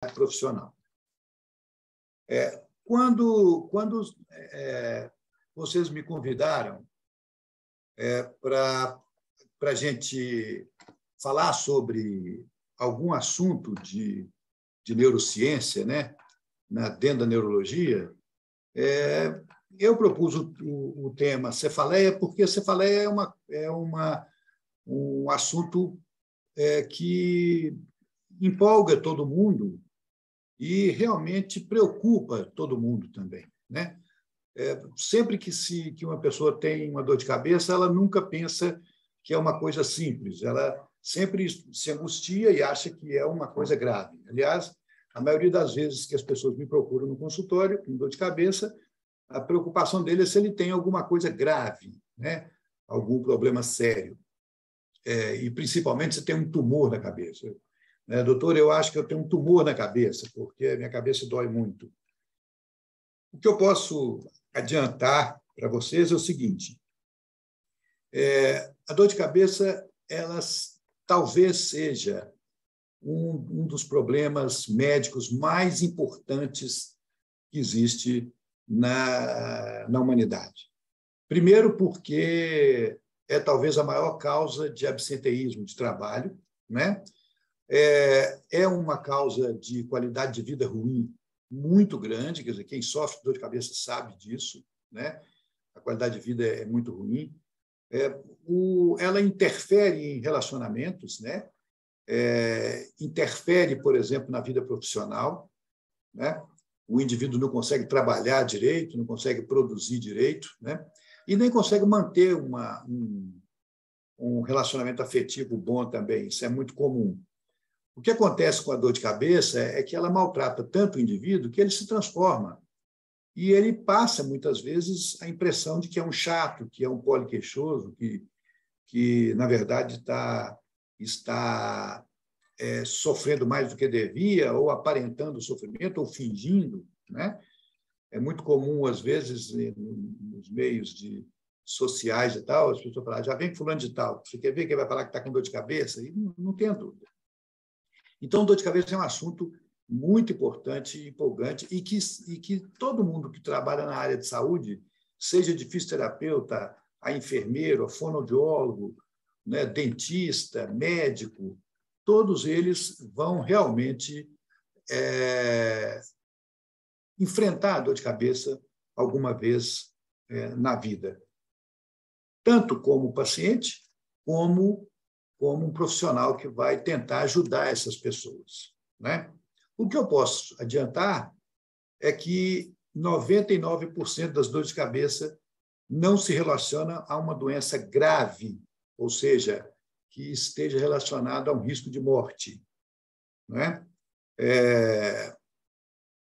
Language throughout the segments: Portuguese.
profissional. Quando vocês me convidaram para a gente falar sobre algum assunto de neurociência, né, dentro da neurologia, eu propus o tema cefaleia, porque a cefaleia é um assunto que empolga todo mundo e realmente preocupa todo mundo também, né? Sempre que uma pessoa tem uma dor de cabeça, ela nunca pensa que é uma coisa simples, ela sempre se angustia e acha que é uma coisa grave. Aliás, a maioria das vezes que as pessoas me procuram no consultório com dor de cabeça, a preocupação dele é se ele tem alguma coisa grave, né? Algum problema sério. E, principalmente, se tem um tumor na cabeça. Doutor, eu acho que eu tenho um tumor na cabeça, porque a minha cabeça dói muito. O que eu posso adiantar para vocês é o seguinte: a dor de cabeça, ela talvez seja um dos problemas médicos mais importantes que existe na humanidade. Primeiro, porque talvez a maior causa de absenteísmo de trabalho, né? É uma causa de qualidade de vida ruim muito grande, quer dizer, quem sofre de dor de cabeça sabe disso, né? A qualidade de vida é muito ruim. Ela interfere em relacionamentos, né? Interfere, por exemplo, na vida profissional, né? O indivíduo não consegue trabalhar direito, não consegue produzir direito, né? E nem consegue manter um relacionamento afetivo bom também. Isso é muito comum. O que acontece com a dor de cabeça é que ela maltrata tanto o indivíduo que ele se transforma. E ele passa, muitas vezes, a impressão de que é um chato, que é um poliqueixoso, que na verdade, está sofrendo mais do que devia, ou aparentando sofrimento, ou fingindo, né? É muito comum, às vezes, nos meios sociais e tal, as pessoas falam, já vem fulano de tal, você quer ver que vai falar que está com dor de cabeça? E não tem dúvida. Então, dor de cabeça é um assunto muito importante e empolgante e que todo mundo que trabalha na área de saúde, seja de fisioterapeuta, a enfermeiro, a fonoaudiólogo, né, dentista, médico, todos eles vão realmente enfrentar a dor de cabeça alguma vez na vida, tanto como paciente, como um profissional que vai tentar ajudar essas pessoas, né? O que eu posso adiantar é que 99% das dores de cabeça não se relaciona a uma doença grave, ou seja, que esteja relacionada a um risco de morte, né?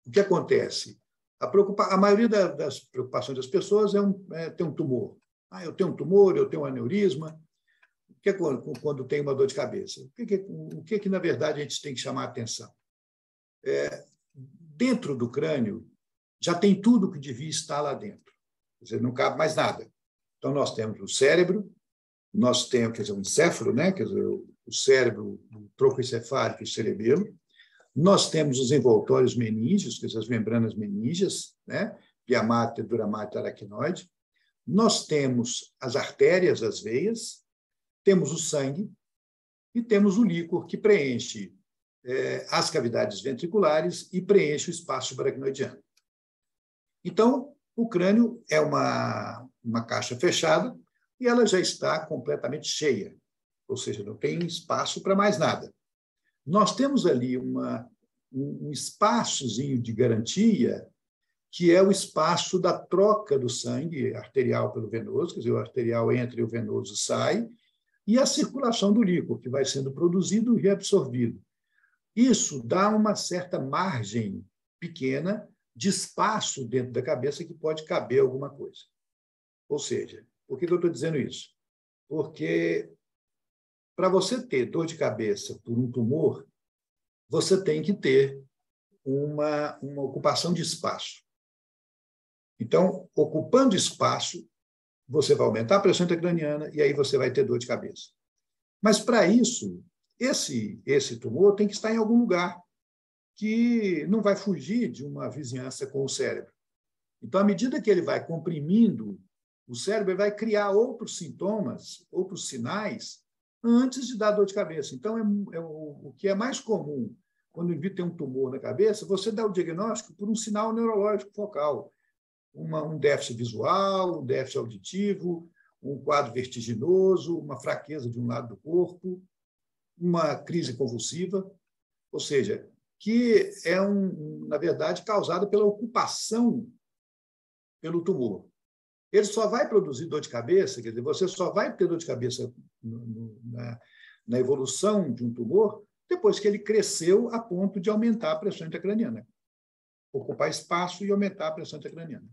O que acontece? A maioria das preocupações das pessoas é ter um tumor. Eu tenho um tumor, eu tenho um aneurisma. O que é quando tem uma dor de cabeça? O que na verdade, a gente tem que chamar a atenção? Dentro do crânio, já tem tudo que devia estar lá dentro. Quer dizer, não cabe mais nada. Então, nós temos o cérebro, nós temos, quer dizer, o encéfalo, né? Quer dizer, o cérebro, o tronco encefálico e o cerebelo. Nós temos os envoltórios meníngeos, quer dizer, as membranas meníngeas, né? Pia mater, dura mater, aracnoide. Nós temos as artérias, as veias, temos o sangue e temos o líquor que preenche as cavidades ventriculares e preenche o espaço subaracnoidiano. Então, o crânio é uma caixa fechada e ela já está completamente cheia, ou seja, não tem espaço para mais nada. Nós temos ali um espaçozinho de garantia, que é o espaço da troca do sangue arterial pelo venoso, quer dizer, o arterial entra e o venoso sai, e a circulação do líquor, que vai sendo produzido e reabsorvido. Isso dá uma certa margem pequena de espaço dentro da cabeça que pode caber alguma coisa. Ou seja, por que eu estou dizendo isso? Porque para você ter dor de cabeça por um tumor, você tem que ter uma ocupação de espaço. Então, ocupando espaço, você vai aumentar a pressão intracraniana e aí você vai ter dor de cabeça. Mas, para isso, esse tumor tem que estar em algum lugar. que não vai fugir de uma vizinhança com o cérebro. Então, à medida que ele vai comprimindo o cérebro, ele vai criar outros sintomas, outros sinais, antes de dar dor de cabeça. Então, o que é mais comum quando o indivíduo tem um tumor na cabeça, você dá o diagnóstico por um sinal neurológico focal, um déficit visual, um déficit auditivo, um quadro vertiginoso, uma fraqueza de um lado do corpo, uma crise convulsiva, ou seja, que é, na verdade, causada pela ocupação pelo tumor. Ele só vai produzir dor de cabeça, quer dizer, você só vai ter dor de cabeça na evolução de um tumor depois que ele cresceu a ponto de aumentar a pressão intracraniana, ocupar espaço e aumentar a pressão intracraniana.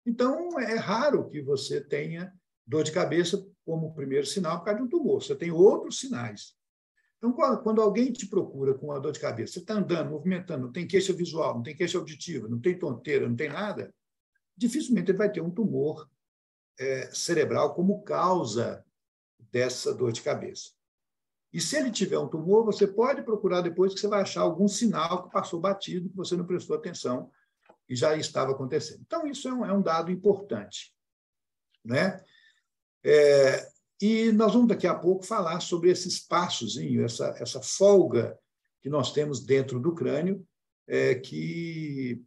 Então, é raro que você tenha dor de cabeça como primeiro sinal por causa de um tumor. Você tem outros sinais. Então, quando alguém te procura com uma dor de cabeça, você está andando, movimentando, não tem queixa visual, não tem queixa auditiva, não tem tonteira, não tem nada, dificilmente ele vai ter um tumor cerebral como causa dessa dor de cabeça. E se ele tiver um tumor, você pode procurar depois que você vai achar algum sinal que passou batido, que você não prestou atenção e já estava acontecendo. Então, isso é um dado importante, né? E nós vamos daqui a pouco falar sobre esse espaçozinho, essa folga que nós temos dentro do crânio, que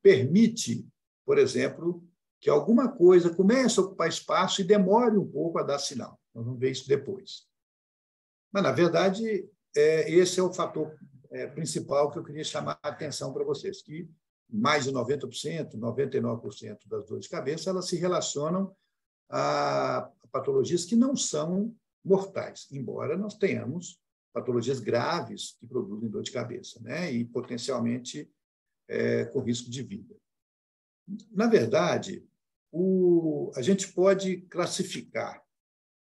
permite, por exemplo, que alguma coisa comece a ocupar espaço e demore um pouco a dar sinal. Nós vamos ver isso depois. Mas, na verdade, esse é o fator principal que eu queria chamar a atenção para vocês, que mais de 90%, 99% das dores de cabeça, elas se relacionam a patologias que não são mortais, embora nós tenhamos patologias graves que produzem dor de cabeça, né? E potencialmente com risco de vida. Na verdade, a gente pode classificar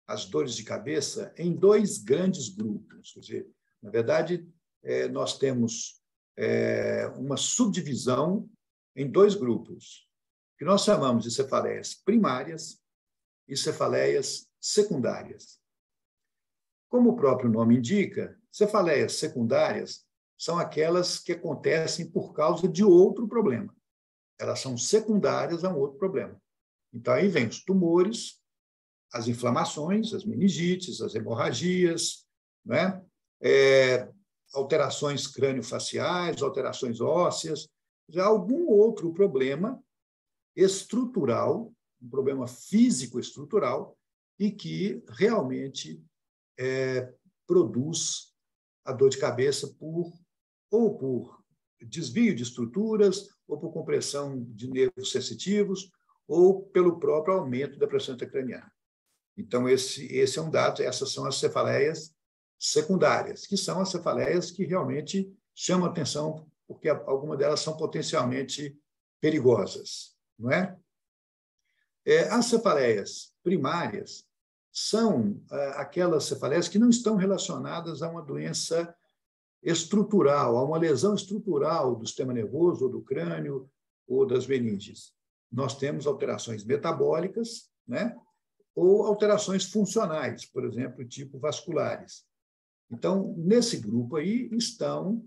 as dores de cabeça em dois grandes grupos. Quer dizer, na verdade, nós temos uma subdivisão em dois grupos, que nós chamamos de cefaleias primárias e cefaleias secundárias. Como o próprio nome indica, cefaleias secundárias são aquelas que acontecem por causa de outro problema. Elas são secundárias a um outro problema. Então, aí vem os tumores, as inflamações, as meningites, as hemorragias, né? Alterações crânio-faciais, alterações ósseas, já algum outro problema estrutural, um problema físico-estrutural, e que realmente produz a dor de cabeça ou por desvio de estruturas, ou por compressão de nervos sensitivos, ou pelo próprio aumento da pressão intracraniana. Então, esse é um dado, essas são as cefaleias secundárias, que são as cefaleias que realmente chamam atenção, porque algumas delas são potencialmente perigosas, não é? As cefaleias primárias são aquelas cefaleias que não estão relacionadas a uma doença estrutural, a uma lesão estrutural do sistema nervoso, ou do crânio, ou das meninges. Nós temos alterações metabólicas, né? Ou alterações funcionais, por exemplo, tipo vasculares. Então, nesse grupo aí estão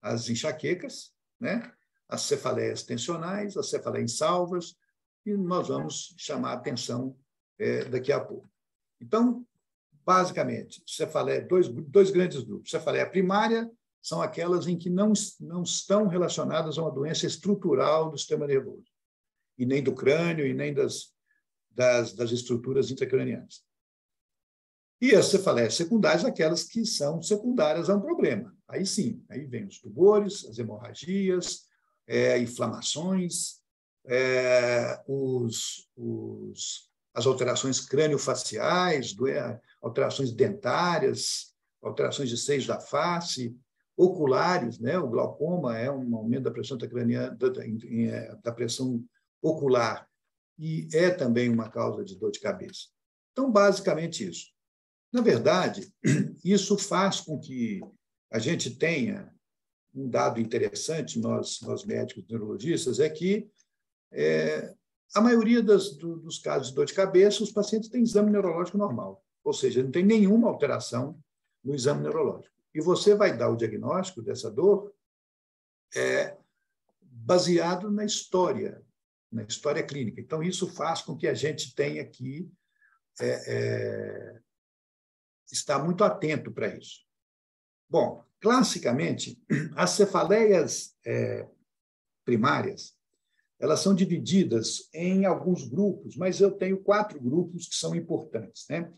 as enxaquecas, né? As cefaleias tensionais, as cefaleias insalvas, e nós vamos chamar a atenção daqui a pouco. Então, basicamente, dois grandes grupos. Cefaleia primária são aquelas em que não estão relacionadas a uma doença estrutural do sistema nervoso, e nem do crânio, e nem das estruturas intracranianas. E as cefaleias secundárias, aquelas que são secundárias a um problema. Aí sim, aí vem os tumores, as hemorragias, inflamações, as alterações crânio-faciais, alterações dentárias, alterações de seios da face, oculares, né? O glaucoma é um aumento da pressão intracraniana, da pressão ocular, e é também uma causa de dor de cabeça. Então, basicamente isso. Na verdade, isso faz com que a gente tenha um dado interessante, nós médicos neurologistas, é que a maioria dos casos de dor de cabeça, os pacientes têm exame neurológico normal, ou seja, não tem nenhuma alteração no exame neurológico. E você vai dar o diagnóstico dessa dor baseado na história clínica. Então, isso faz com que a gente tenha que estar muito atento para isso. Bom, classicamente, as cefaleias primárias, elas são divididas em alguns grupos, mas eu tenho 4 grupos que são importantes, né?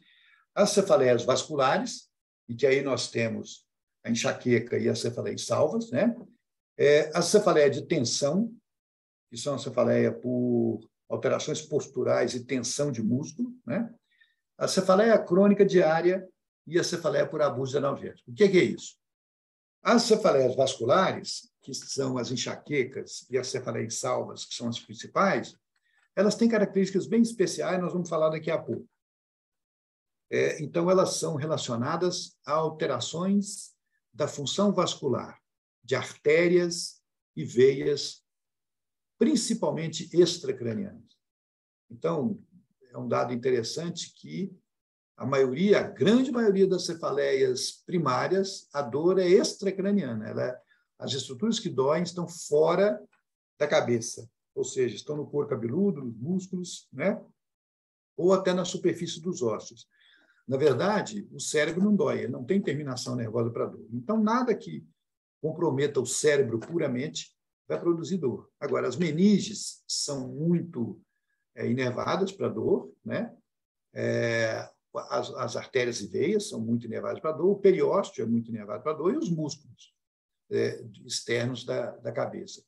As cefaleias vasculares, e que aí nós temos a enxaqueca e a cefaleia salvas, né? A cefaleia de tensão, que são a cefaleia por alterações posturais e tensão de músculo, né? A cefaleia crônica diária e a cefaleia por abuso de analgésico. O que é isso? As cefaleias vasculares, que são as enxaquecas, e as cefaleias salvas, que são as principais, elas têm características bem especiais, nós vamos falar daqui a pouco. Então, elas são relacionadas a alterações da função vascular, de artérias e veias, principalmente extracranianas. Então, é um dado interessante que a grande maioria das cefaleias primárias, a dor é extracraniana. As estruturas que doem estão fora da cabeça, ou seja, estão no couro cabeludo, nos músculos, né? Ou até na superfície dos ossos. Na verdade, o cérebro não dói, ele não tem terminação nervosa para dor. Então, nada que comprometa o cérebro puramente vai produzir dor. Agora, as meninges são muito inervadas para dor, né? As artérias e veias são muito inervadas para dor, o periósteo é muito inervado para dor e os músculos externos da cabeça.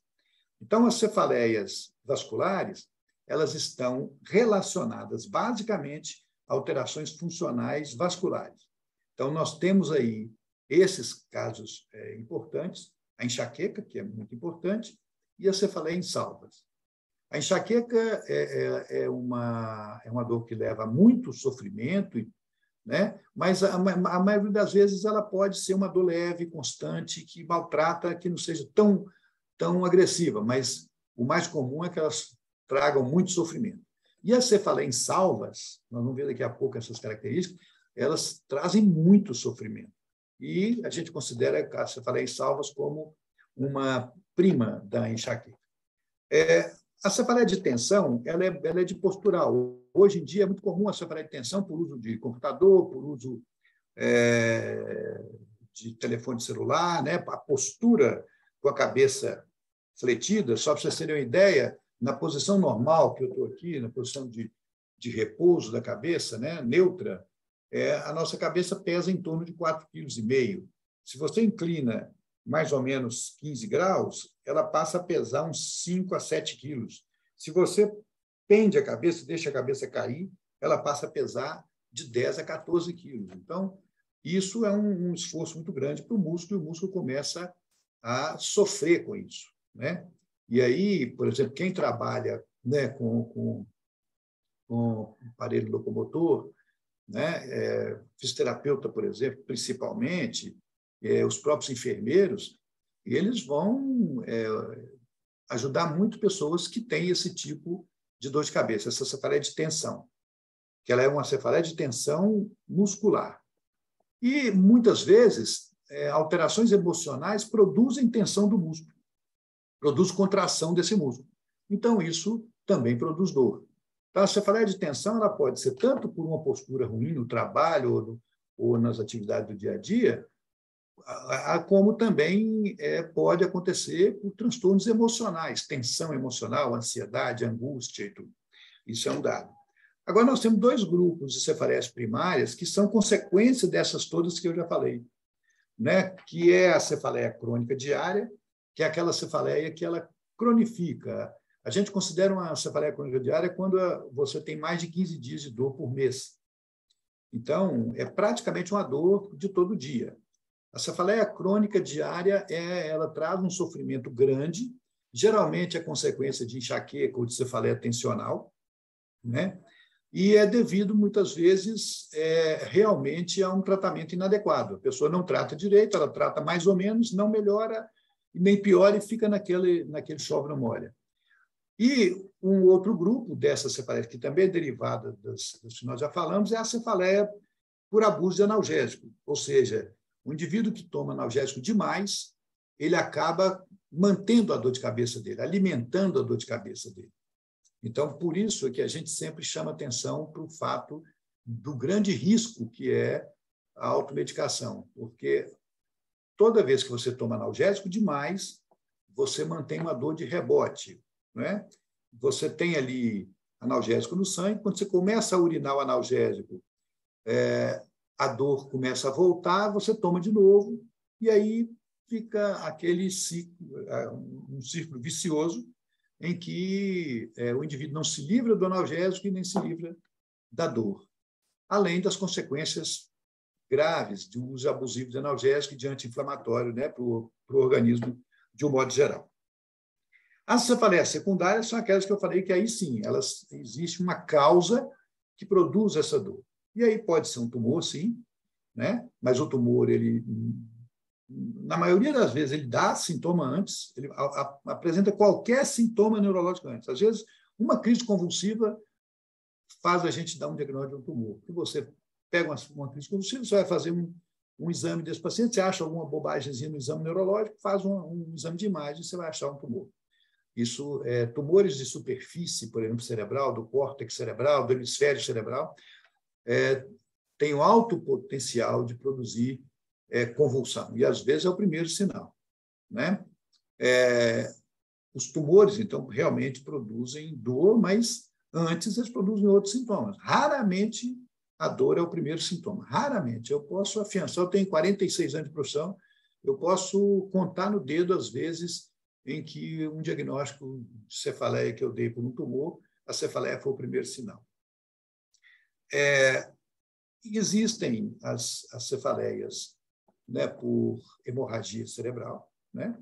Então, as cefaleias vasculares, elas estão relacionadas basicamente a alterações funcionais vasculares. Então, nós temos aí esses casos importantes, a enxaqueca, que é muito importante, e a cefaleia insalvas. A enxaqueca é uma dor que leva a muito sofrimento, né? Mas a maioria das vezes ela pode ser uma dor leve, constante, que maltrata, que não seja tão agressiva, mas o mais comum é que elas tragam muito sofrimento. E as cefaleia insalvas, nós vamos ver daqui a pouco essas características, elas trazem muito sofrimento. E a gente considera as cefaleia insalvas como uma prima da enxaqueca. A cefaleia de tensão, ela é de postural. Hoje em dia é muito comum a cefaleia de tensão por uso de computador, por uso de telefone celular, né? A postura com a cabeça fletida, só para vocês terem uma ideia, na posição normal que eu estou aqui, na posição de repouso da cabeça, né? Neutra, a nossa cabeça pesa em torno de 4,5 kg. Se você inclina mais ou menos 15 graus, ela passa a pesar uns 5 a 7 quilos. Se você pende a cabeça e deixa a cabeça cair, ela passa a pesar de 10 a 14 quilos. Então, isso é um esforço muito grande para o músculo, e o músculo começa a sofrer com isso, né? E aí, por exemplo, quem trabalha, né, com aparelho locomotor, né, fisioterapeuta, por exemplo, principalmente, os próprios enfermeiros, eles vão ajudar muito pessoas que têm esse tipo de dor de cabeça, essa cefaleia de tensão, que ela é uma cefaleia de tensão muscular. E, muitas vezes, alterações emocionais produzem tensão do músculo, produz contração desse músculo. Então, isso também produz dor. Então, a cefaleia de tensão ela pode ser tanto por uma postura ruim no trabalho ou nas atividades do dia a dia, como também pode acontecer por transtornos emocionais, tensão emocional, ansiedade, angústia e tudo. Isso é um dado. Agora, nós temos 2 grupos de cefaleias primárias que são consequência dessas todas que eu já falei, né? Que é a cefaleia crônica diária, que é aquela cefaleia que ela cronifica. A gente considera uma cefaleia crônica diária quando você tem mais de 15 dias de dor por mês. Então, é praticamente uma dor de todo dia. A cefaleia crônica diária, ela traz um sofrimento grande, geralmente é consequência de enxaqueca ou de cefaleia tensional, né? E é devido, muitas vezes, realmente a um tratamento inadequado. A pessoa não trata direito, ela trata mais ou menos, não melhora, nem piora e fica naquele chove não molha. E um outro grupo dessa cefaleia, que também é derivada das que nós já falamos, é a cefaleia por abuso de analgésico, ou seja, O indivíduo que toma analgésico demais, ele acaba mantendo a dor de cabeça dele, alimentando a dor de cabeça dele. Então, por isso é que a gente sempre chama atenção para o fato do grande risco que é a automedicação, porque toda vez que você toma analgésico demais, você mantém uma dor de rebote, né? Você tem ali analgésico no sangue, quando você começa a urinar o analgésico, a dor começa a voltar, você toma de novo, e aí fica aquele ciclo, um círculo vicioso em que o indivíduo não se livra do analgésico e nem se livra da dor, além das consequências graves de uso abusivo de analgésico e de anti-inflamatório, né, para o organismo de um modo geral. As cefaleias secundárias são aquelas que eu falei que aí sim, elas existe uma causa que produz essa dor. E aí pode ser um tumor, sim, né? Mas o tumor, ele, na maioria das vezes, ele dá sintoma antes, ele apresenta qualquer sintoma neurológico antes. Às vezes, uma crise convulsiva faz a gente dar um diagnóstico de um tumor. Se você pega uma crise convulsiva, você vai fazer um exame desse paciente, você acha alguma bobagemzinha no exame neurológico, faz um exame de imagem, você vai achar um tumor. Isso, tumores de superfície, por exemplo, cerebral, do córtex cerebral, do hemisfério cerebral, tem um alto potencial de produzir convulsão. E, às vezes, é o primeiro sinal, né? Os tumores, então, realmente produzem dor, mas antes eles produzem outros sintomas. Raramente a dor é o primeiro sintoma. Raramente. Eu posso afiançar, eu tenho 46 anos de profissão, eu posso contar no dedo, às vezes, em que um diagnóstico de cefaleia que eu dei por um tumor, a cefaleia foi o primeiro sinal. Existem as cefaleias, né, por hemorragia cerebral, né?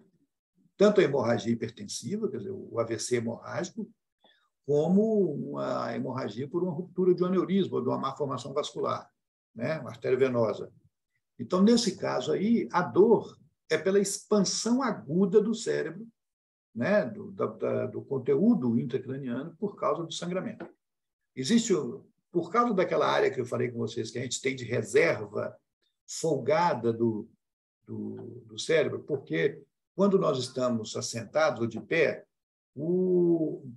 Tanto a hemorragia hipertensiva, quer dizer, o AVC hemorrágico, como uma hemorragia por uma ruptura de um aneurisma, ou de uma má formação vascular, né, uma artéria venosa. Então, nesse caso aí, a dor é pela expansão aguda do cérebro, né, do conteúdo intracraniano por causa do sangramento. Existe, por causa daquela área que eu falei com vocês, que a gente tem de reserva folgada do cérebro, porque quando nós estamos assentados ou de pé,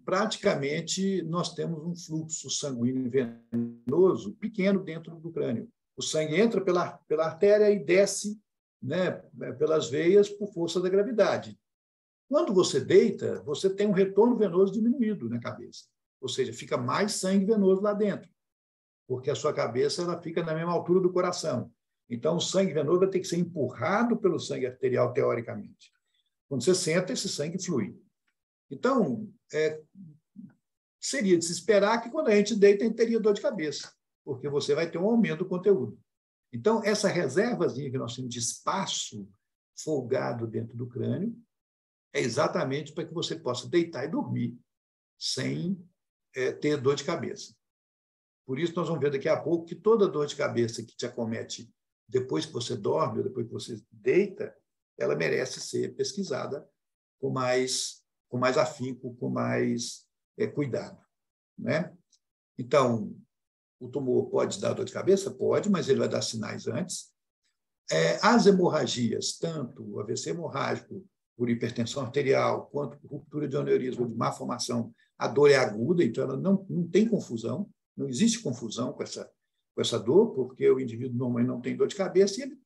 praticamente nós temos um fluxo sanguíneo venoso pequeno dentro do crânio. O sangue entra pela artéria e desce, né, pelas veias por força da gravidade. Quando você deita, você tem um retorno venoso diminuído na cabeça, ou seja, fica mais sangue venoso lá dentro, porque a sua cabeça ela fica na mesma altura do coração. Então, o sangue venoso vai ter que ser empurrado pelo sangue arterial, teoricamente. Quando você senta, esse sangue flui. Então, seria de se esperar que quando a gente deita, a gente teria dor de cabeça, porque você vai ter um aumento do conteúdo. Então, essa reservazinha que nós temos de espaço folgado dentro do crânio é exatamente para que você possa deitar e dormir sem ter dor de cabeça. Por isso, nós vamos ver daqui a pouco que toda dor de cabeça que te acomete depois que você dorme ou depois que você deita, ela merece ser pesquisada com mais afinco, com mais cuidado, né? Então, o tumor pode dar dor de cabeça? Pode, mas ele vai dar sinais antes. As hemorragias, tanto o AVC hemorrágico por hipertensão arterial, quanto por ruptura de aneurisma de má formação, a dor é aguda, então ela não tem confusão, não existe confusão com essa dor, porque o indivíduo normalmente não tem dor de cabeça e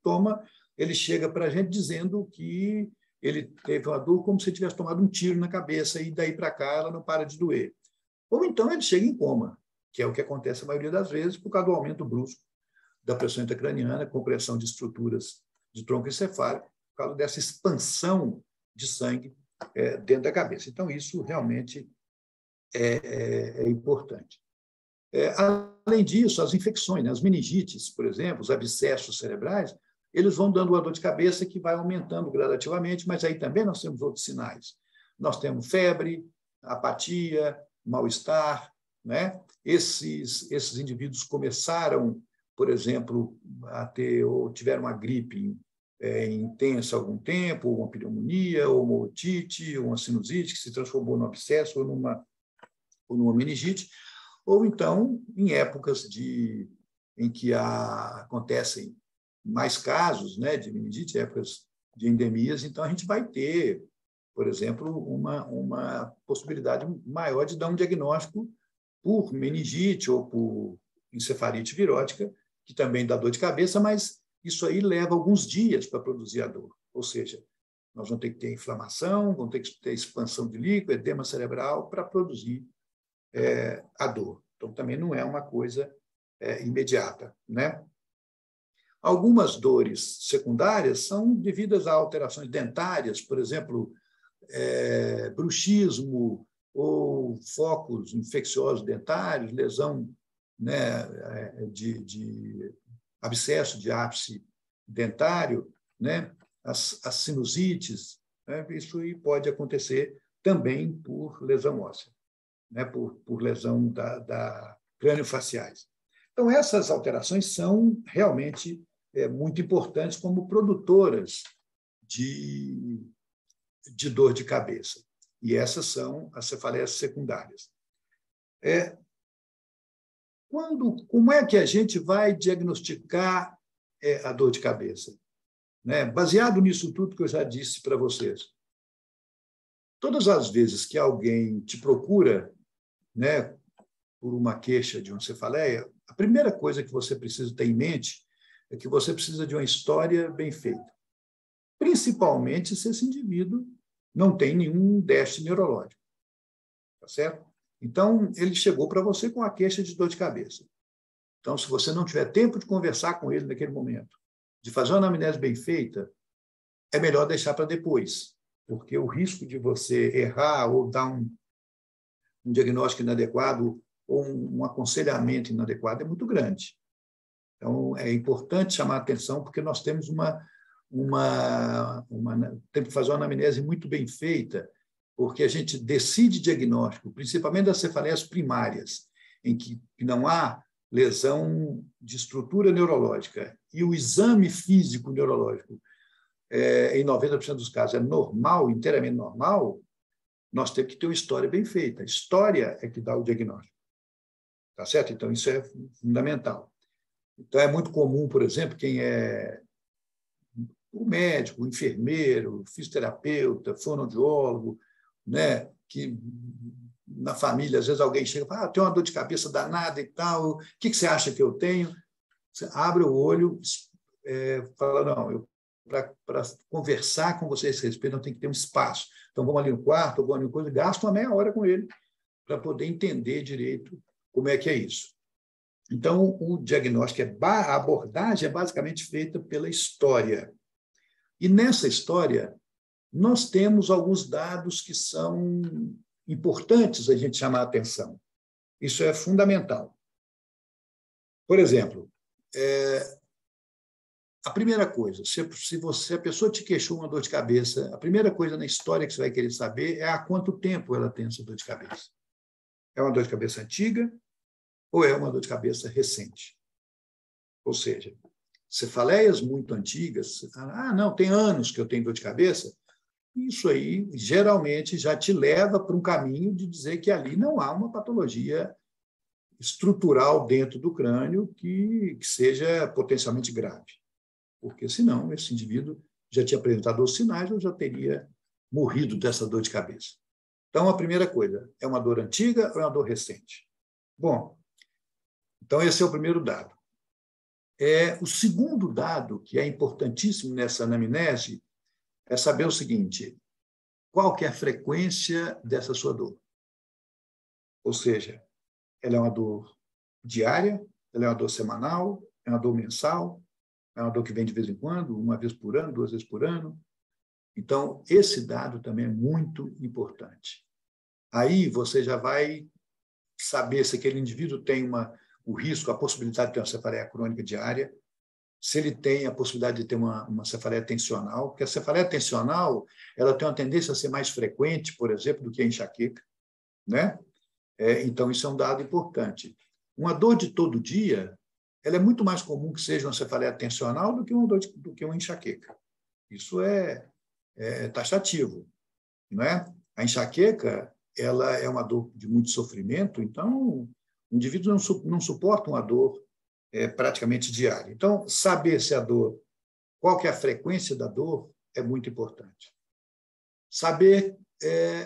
ele chega para a gente dizendo que ele teve uma dor como se tivesse tomado um tiro na cabeça e daí para cá ela não para de doer. Ou então ele chega em coma, que é o que acontece a maioria das vezes por causa do aumento brusco da pressão intracraniana, compressão de estruturas de tronco encefálico, por causa dessa expansão de sangue dentro da cabeça. Então, isso realmente é importante. Além disso, as infecções, né? As meningites, por exemplo, os abscessos cerebrais, eles vão dando uma dor de cabeça que vai aumentando gradativamente, mas aí também nós temos outros sinais. Nós temos febre, apatia, mal-estar, né? Esses indivíduos começaram, por exemplo, a ter ou tiveram uma gripe intensa há algum tempo, ou uma pneumonia, ou uma otite, ou uma sinusite, que se transformou num abscesso ou numa meningite, ou então em épocas em que acontecem mais casos, né, de meningite, épocas de endemias, então a gente vai ter, por exemplo, uma possibilidade maior de dar um diagnóstico por meningite ou por encefalite virótica, que também dá dor de cabeça, mas isso aí leva alguns dias para produzir a dor. Ou seja, nós vamos ter que ter inflamação, vamos ter que ter expansão de líquido, edema cerebral para produzir a dor. Então, também não é uma coisa imediata, né? Algumas dores secundárias são devidas a alterações dentárias, por exemplo, bruxismo ou focos infecciosos dentários, lesão, né, de abscesso de ápice dentário, né, as sinusites, né, isso pode acontecer também por lesão óssea, né, por lesão da crâniofaciais. Então, essas alterações são realmente muito importantes como produtoras de dor de cabeça. E essas são as cefaleias secundárias. Como é que a gente vai diagnosticar a dor de cabeça? Né? Baseado nisso tudo que eu já disse para vocês. Todas as vezes que alguém te procura, né, por uma queixa de uma cefaleia, a primeira coisa que você precisa ter em mente é que você precisa de uma história bem feita. Principalmente se esse indivíduo não tem nenhum déficit neurológico. Tá certo? Então, ele chegou para você com a queixa de dor de cabeça. Então, se você não tiver tempo de conversar com ele naquele momento, de fazer uma anamnese bem feita, é melhor deixar para depois, porque o risco de você errar ou dar um diagnóstico inadequado ou um aconselhamento inadequado é muito grande. Então, é importante chamar a atenção, porque nós temos temos que fazer uma anamnese muito bem feita, porque a gente decide diagnóstico, principalmente das cefaleias primárias, em que não há lesão de estrutura neurológica, e o exame físico neurológico, em 90% dos casos, é normal, inteiramente normal, nós temos que ter uma história bem feita. A história é que dá o diagnóstico. Tá certo? Então, isso é fundamental. Então, é muito comum, por exemplo, quem é o médico, o enfermeiro, o fisioterapeuta, fonoaudiólogo, né, que na família, às vezes alguém chega e fala, tem uma dor de cabeça danada e tal, o que você acha que eu tenho? Você abre o olho, fala, não, para conversar com você a esse respeito, não tem que ter um espaço. Então, vamos ali no quarto, vamos ali no coisa, gasto uma meia hora com ele para poder entender direito como é que é isso. Então, o diagnóstico, a abordagem é basicamente feita pela história. E nessa história, nós temos alguns dados que são importantes a gente chamar a atenção. Isso é fundamental. Por exemplo, a primeira coisa, se a pessoa te queixou uma dor de cabeça, a primeira coisa na história que você vai querer saber é há quanto tempo ela tem essa dor de cabeça. É uma dor de cabeça antiga ou é uma dor de cabeça recente? Ou seja, cefaleias muito antigas, você fala, não, tem anos que eu tenho dor de cabeça, isso aí geralmente já te leva para um caminho de dizer que ali não há uma patologia estrutural dentro do crânio que seja potencialmente grave. Porque, senão, esse indivíduo já tinha apresentado os sinais ou já teria morrido dessa dor de cabeça. Então, a primeira coisa, é uma dor antiga ou é uma dor recente? Bom, então esse é o primeiro dado. O segundo dado, que é importantíssimo nessa anamnese, é saber o seguinte, qual que é a frequência dessa sua dor? Ou seja, ela é uma dor diária, ela é uma dor semanal, é uma dor mensal, é uma dor que vem de vez em quando, uma vez por ano, 2 vezes por ano. Então, esse dado também é muito importante. Aí você já vai saber se aquele indivíduo tem o risco, a possibilidade de ter uma cefaleia crônica diária, se ele tem a possibilidade de ter uma cefaleia tensional, porque a cefaleia tensional ela tem uma tendência a ser mais frequente, por exemplo, do que a enxaqueca, né? Então, isso é um dado importante. Uma dor de todo dia, ela é muito mais comum que seja uma cefaleia tensional do que uma enxaqueca. Isso é taxativo, não é? A enxaqueca ela é uma dor de muito sofrimento, então o indivíduo não suporta uma dor praticamente diária. Então, saber se a dor, qual que é a frequência da dor, é muito importante. Saber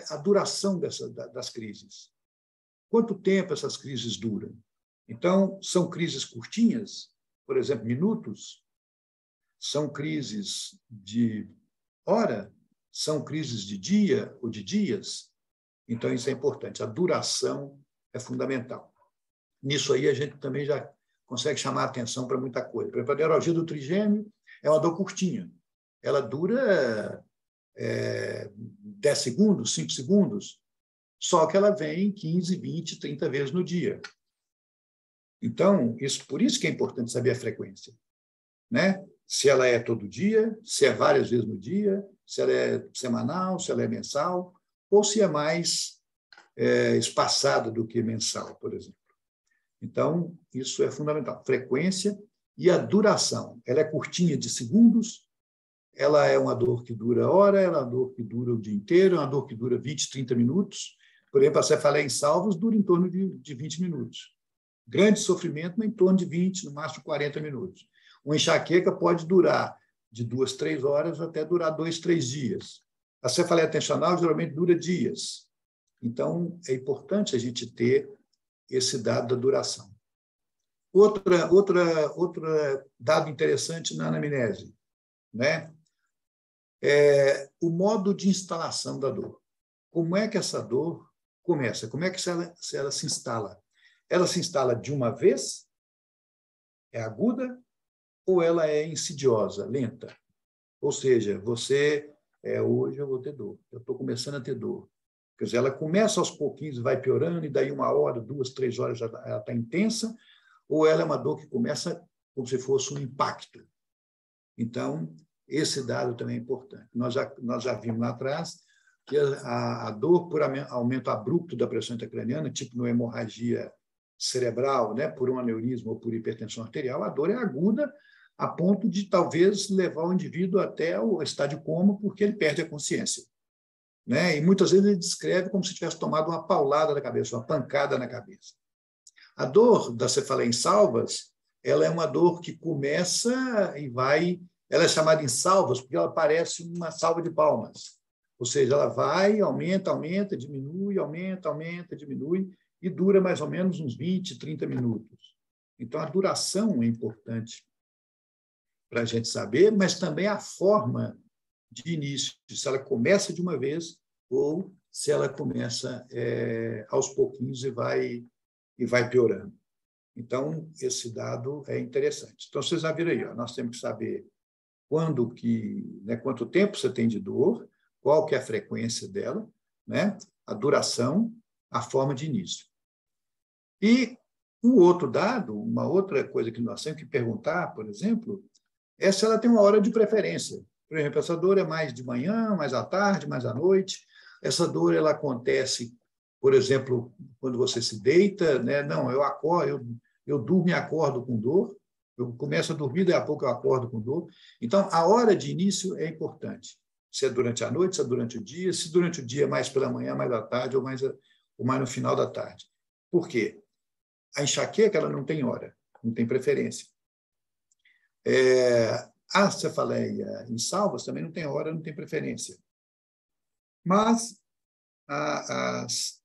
a duração das crises. Quanto tempo essas crises duram? Então, são crises curtinhas, por exemplo, minutos? São crises de hora? São crises de dia ou de dias? Então, isso é importante. A duração é fundamental. Nisso aí, a gente também já consegue chamar a atenção para muita coisa. Por exemplo, a neuralgia do trigêmeo é uma dor curtinha. Ela dura 10 segundos, 5 segundos, só que ela vem 15, 20, 30 vezes no dia. Então, por isso que é importante saber a frequência, né? Se ela é todo dia, se é várias vezes no dia, se ela é semanal, se ela é mensal, ou se é mais espaçada do que mensal, por exemplo. Então, isso é fundamental. Frequência e a duração. Ela é curtinha de segundos, ela é uma dor que dura hora, ela é uma dor que dura o dia inteiro, é uma dor que dura 20, 30 minutos. Por exemplo, a cefaleia em salvos dura em torno de 20 minutos. Grande sofrimento, mas em torno de 20, no máximo 40 minutos. Uma enxaqueca pode durar de 2, 3 horas até durar 2, 3 dias. A cefaleia tensional geralmente dura dias. Então, é importante a gente ter esse dado da duração. Outro dado interessante na anamnese, né? O modo de instalação da dor. Como é que essa dor começa? Como é que ela se instala? Ela se instala de uma vez? É aguda? Ou ela é insidiosa, lenta? Ou seja, hoje eu vou ter dor, eu estou começando a ter dor. Quer dizer, ela começa aos pouquinhos, vai piorando, e daí 1 hora, 2, 3 horas já ela está intensa, ou ela é uma dor que começa como se fosse um impacto. Então, esse dado também é importante. Nós já vimos lá atrás que a dor por aumento abrupto da pressão intracraniana, tipo no hemorragia cerebral, né, por um aneurisma ou por hipertensão arterial, a dor é aguda a ponto de talvez levar o indivíduo até o estado de coma, porque ele perde a consciência, né? E muitas vezes ele descreve como se tivesse tomado uma paulada na cabeça, uma pancada na cabeça. A dor da cefaleia em salvas, ela é uma dor que começa e vai, ela é chamada em salvas porque ela parece uma salva de palmas. Ou seja, ela vai, aumenta, aumenta, diminui, aumenta, aumenta, diminui, e dura mais ou menos uns 20, 30 minutos. Então, a duração é importante para a gente saber, mas também a forma de início, se ela começa de uma vez ou se ela começa aos pouquinhos e vai piorando. Então, esse dado é interessante. Então, vocês já viram aí, nós temos que saber quanto tempo você tem de dor, qual que é a frequência dela, né? A duração, a forma de início. E um outro dado, uma outra coisa que nós temos que perguntar, por exemplo, é se ela tem uma hora de preferência. Por exemplo, essa dor é mais de manhã, mais à tarde, mais à noite. Essa dor ela acontece, por exemplo, quando você se deita, né? Não, eu acordo, eu durmo e acordo com dor. Eu começo a dormir, daí a pouco eu acordo com dor. Então, a hora de início é importante. Se é durante a noite, se é durante o dia, se durante o dia é mais pela manhã, mais à tarde ou mais no final da tarde. Por quê? A enxaqueca ela não tem hora, não tem preferência. A cefaleia em salvas também não tem hora, não tem preferência. Mas as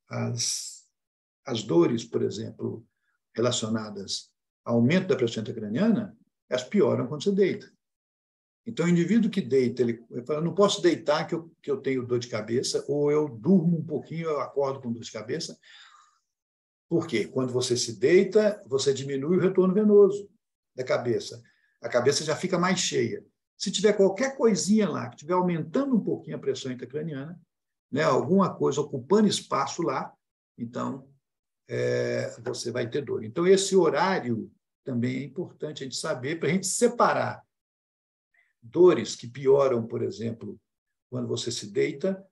dores, por exemplo, relacionadas ao aumento da pressão intracraniana, elas pioram quando você deita. Então, o indivíduo que deita, ele fala, eu não posso deitar que eu tenho dor de cabeça, ou eu durmo um pouquinho, eu acordo com dor de cabeça. Por quê? Quando você se deita, você diminui o retorno venoso da cabeça. A cabeça já fica mais cheia. Se tiver qualquer coisinha lá que estiver aumentando um pouquinho a pressão intracraniana, né, alguma coisa ocupando espaço lá, então você vai ter dor. Então, esse horário também é importante a gente saber, para a gente separar dores que pioram, por exemplo, quando você se deita,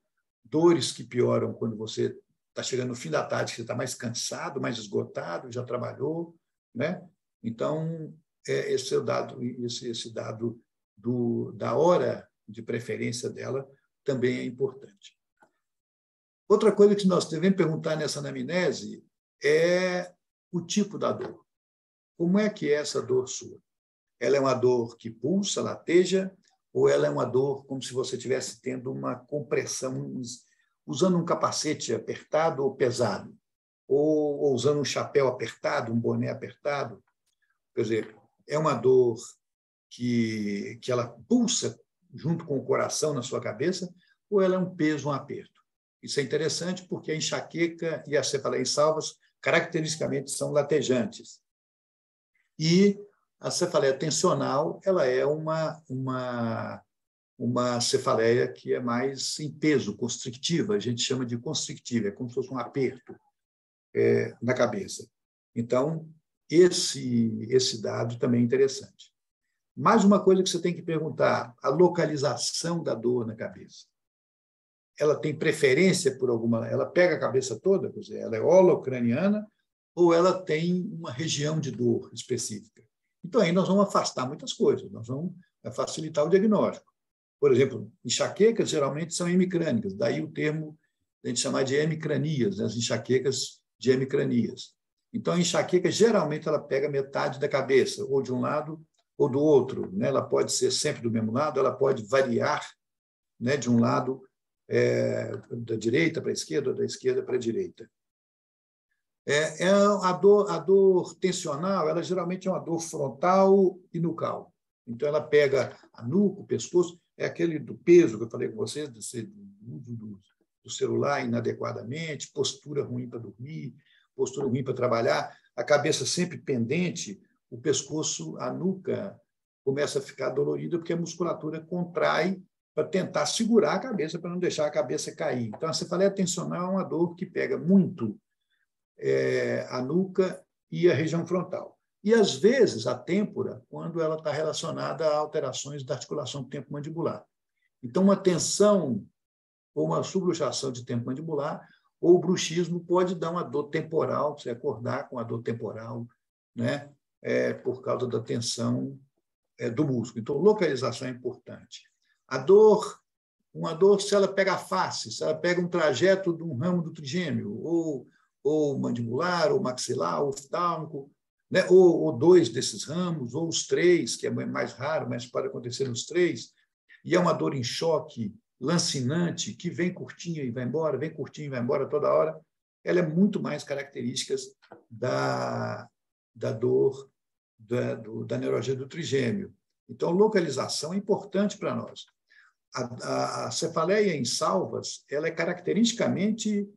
dores que pioram quando você está chegando no fim da tarde, que você está mais cansado, mais esgotado, já trabalhou, né? Então, esse é o dado, esse dado da hora de preferência dela também é importante. Outra coisa que nós devemos perguntar nessa anamnese é o tipo da dor. como é que é essa dor sua? Ela é uma dor que pulsa, lateja, ou ela é uma dor como se você estivesse tendo uma compressão, usando um capacete apertado ou pesado, ou usando um chapéu apertado, um boné apertado? Quer dizer, é uma dor que ela pulsa junto com o coração na sua cabeça, ou ela é um peso, um aperto? Isso é interessante porque a enxaqueca e a cefaleia em salvas, caracteristicamente, são latejantes. E a cefaleia tensional, ela é uma cefaleia que é mais em peso, constrictiva, a gente chama de constrictiva, é como se fosse um aperto na cabeça. Então, esse dado também é interessante. Mais uma coisa que você tem que perguntar, a localização da dor na cabeça. Ela tem preferência por alguma... Ela pega a cabeça toda, quer dizer, ela é holocraniana, ou ela tem uma região de dor específica? Então, aí nós vamos afastar muitas coisas, nós vamos facilitar o diagnóstico. Por exemplo, enxaquecas geralmente são hemicrânicas, daí o termo a gente chamar de hemicranias, né? As enxaquecas de hemicranias. Então, a enxaqueca, geralmente, ela pega metade da cabeça, ou de um lado ou do outro, né? Ela pode ser sempre do mesmo lado, ela pode variar, né, de um lado da direita para a esquerda, ou da esquerda para a direita. A dor tensional, ela geralmente é uma dor frontal e nucal. Então, ela pega a nuca, o pescoço, é aquele do peso que eu falei com vocês, do uso do celular inadequadamente, postura ruim para dormir, postura ruim para trabalhar, a cabeça sempre pendente, o pescoço, a nuca começa a ficar dolorida porque a musculatura contrai para tentar segurar a cabeça, para não deixar a cabeça cair. Então, a cefaleia tensional é uma dor que pega muito a nuca e a região frontal. E, às vezes, a têmpora, quando ela está relacionada a alterações da articulação temporomandibular. Então, uma tensão ou uma subluxação de temporomandibular ou o bruxismo pode dar uma dor temporal, você acordar com a dor temporal, né? Por causa da tensão do músculo. Então, localização é importante. Uma dor, se ela pega a face, se ela pega um trajeto de um ramo do trigêmeo, ou mandibular, ou maxilar, ou oftálmico, né? ou dois desses ramos, ou os três, que é mais raro, mas pode acontecer nos três, e é uma dor em choque, lancinante, que vem curtinha e vai embora, vem curtinha e vai embora toda hora, ela é muito mais característica da dor da neuralgia do trigêmeo. Então, localização é importante para nós. A cefaleia em salvas, ela é caracteristicamente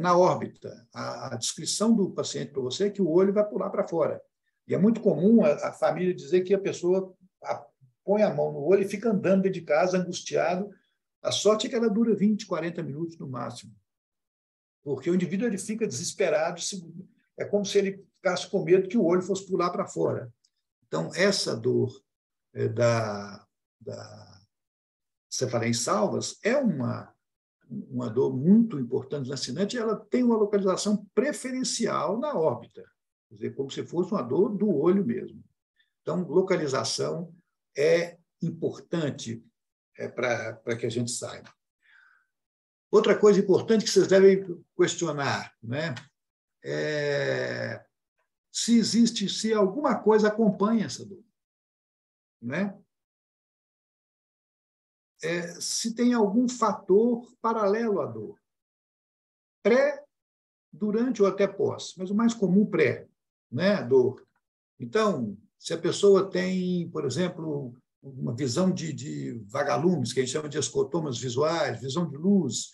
na órbita. A descrição do paciente para você é que o olho vai pular para fora. E é muito comum a família dizer que a pessoa põe a mão no olho e fica andando dentro de casa, angustiado. A sorte é que ela dura 20, 40 minutos no máximo. Porque o indivíduo ele fica desesperado, é como se ele ficasse com medo que o olho fosse pular para fora. Então, essa dor da cefaleia em salvas é uma dor muito importante, lancinante, e ela tem uma localização preferencial na órbita, quer dizer, como se fosse uma dor do olho mesmo. Então, localização é importante para que a gente saiba. Outra coisa importante que vocês devem questionar, né? Se alguma coisa acompanha essa dor, né? Se tem algum fator paralelo à dor, pré, durante ou até pós, mas o mais comum pré, né? A dor. Então, se a pessoa tem, por exemplo, uma visão de vagalumes, que a gente chama de escotomas visuais, visão de luz,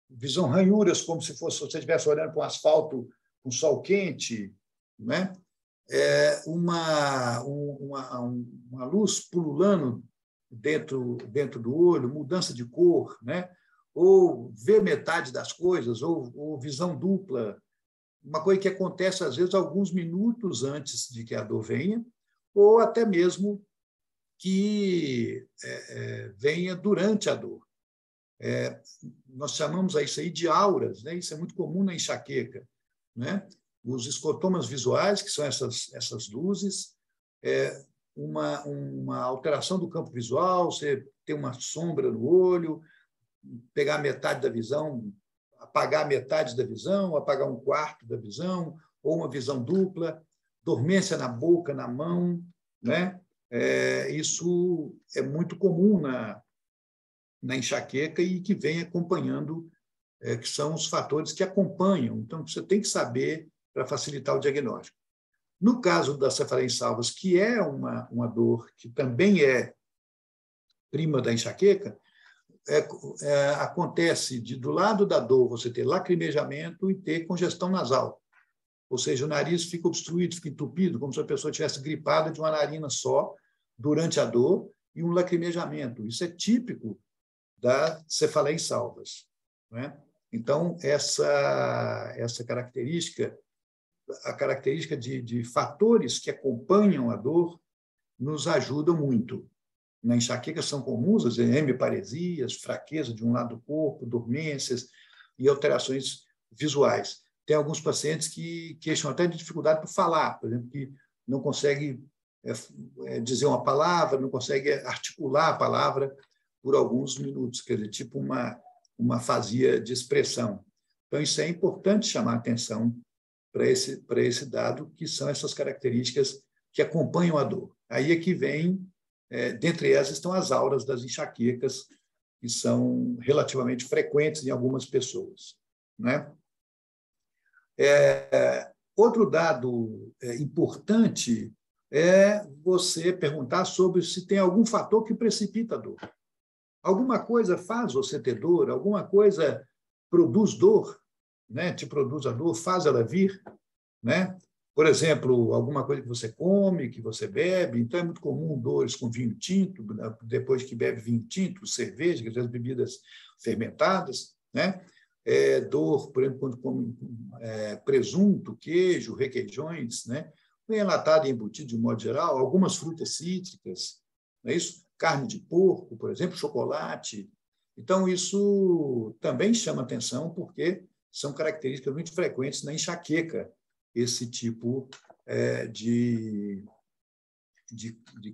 visão ranhuras, como se fosse você estivesse olhando para um asfalto com sol quente, né? Uma luz pululando dentro do olho, mudança de cor, né? Ou ver metade das coisas, ou visão dupla, uma coisa que acontece, às vezes, alguns minutos antes de que a dor venha, ou até mesmo que venha durante a dor. Nós chamamos isso aí de auras, né? Isso é muito comum na enxaqueca, né? Os escotomas visuais, que são essas luzes, uma alteração do campo visual, você ter uma sombra no olho, pegar metade da visão, apagar metade da visão, apagar um quarto da visão, ou uma visão dupla. dormência na boca, na mão, né? Isso é muito comum na enxaqueca e que vem acompanhando, que são os fatores que acompanham. Então, você tem que saber para facilitar o diagnóstico. No caso da cefaleia em salvas, que é uma dor que também é prima da enxaqueca, acontece do lado da dor você ter lacrimejamento e ter congestão nasal. Ou seja, o nariz fica obstruído, fica entupido, como se a pessoa tivesse gripada de uma narina só durante a dor e um lacrimejamento. Isso é típico da cefaleia em salvas, né? Então, essa característica, a característica de fatores que acompanham a dor, nos ajudam muito. Na enxaqueca são comuns as hemiparesias, fraqueza de um lado do corpo, dormências e alterações visuais. Tem alguns pacientes que queixam até de dificuldade para falar, por exemplo, que não consegue dizer uma palavra, não consegue articular a palavra por alguns minutos, quer dizer, tipo uma afasia de expressão. Então, isso é importante chamar a atenção para esse dado, que são essas características que acompanham a dor. Aí é que vem, dentre elas estão as auras das enxaquecas, que são relativamente frequentes em algumas pessoas, né? Outro dado importante é você perguntar sobre se tem algum fator que precipita a dor. Alguma coisa faz você ter dor, alguma coisa produz dor, né? Te produz a dor, faz ela vir, né? Por exemplo, alguma coisa que você come, que você bebe. Então, é muito comum dores com vinho tinto, depois que bebe vinho tinto, cerveja, que às vezes bebidas fermentadas, né? Dor, por exemplo, quando come presunto, queijo, requeijões, né? Enlatado e embutido de um modo geral, algumas frutas cítricas, não é isso? Carne de porco, por exemplo, chocolate. Então, isso também chama atenção, porque são características muito frequentes na enxaqueca, esse tipo de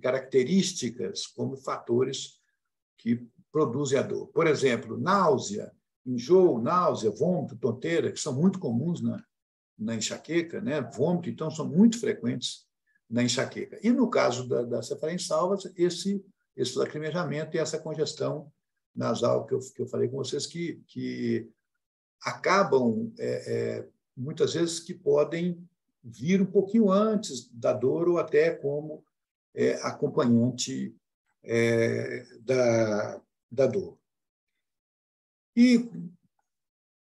características como fatores que produzem a dor. Por exemplo, náusea, enjoo, náusea, vômito, tonteira, que são muito comuns na enxaqueca, né? Vômito, então, são muito frequentes na enxaqueca. E, no caso da cefaleia em salvas, esse lacrimejamento e essa congestão nasal que eu falei com vocês, que acabam, muitas vezes, que podem vir um pouquinho antes da dor ou até como acompanhante da dor.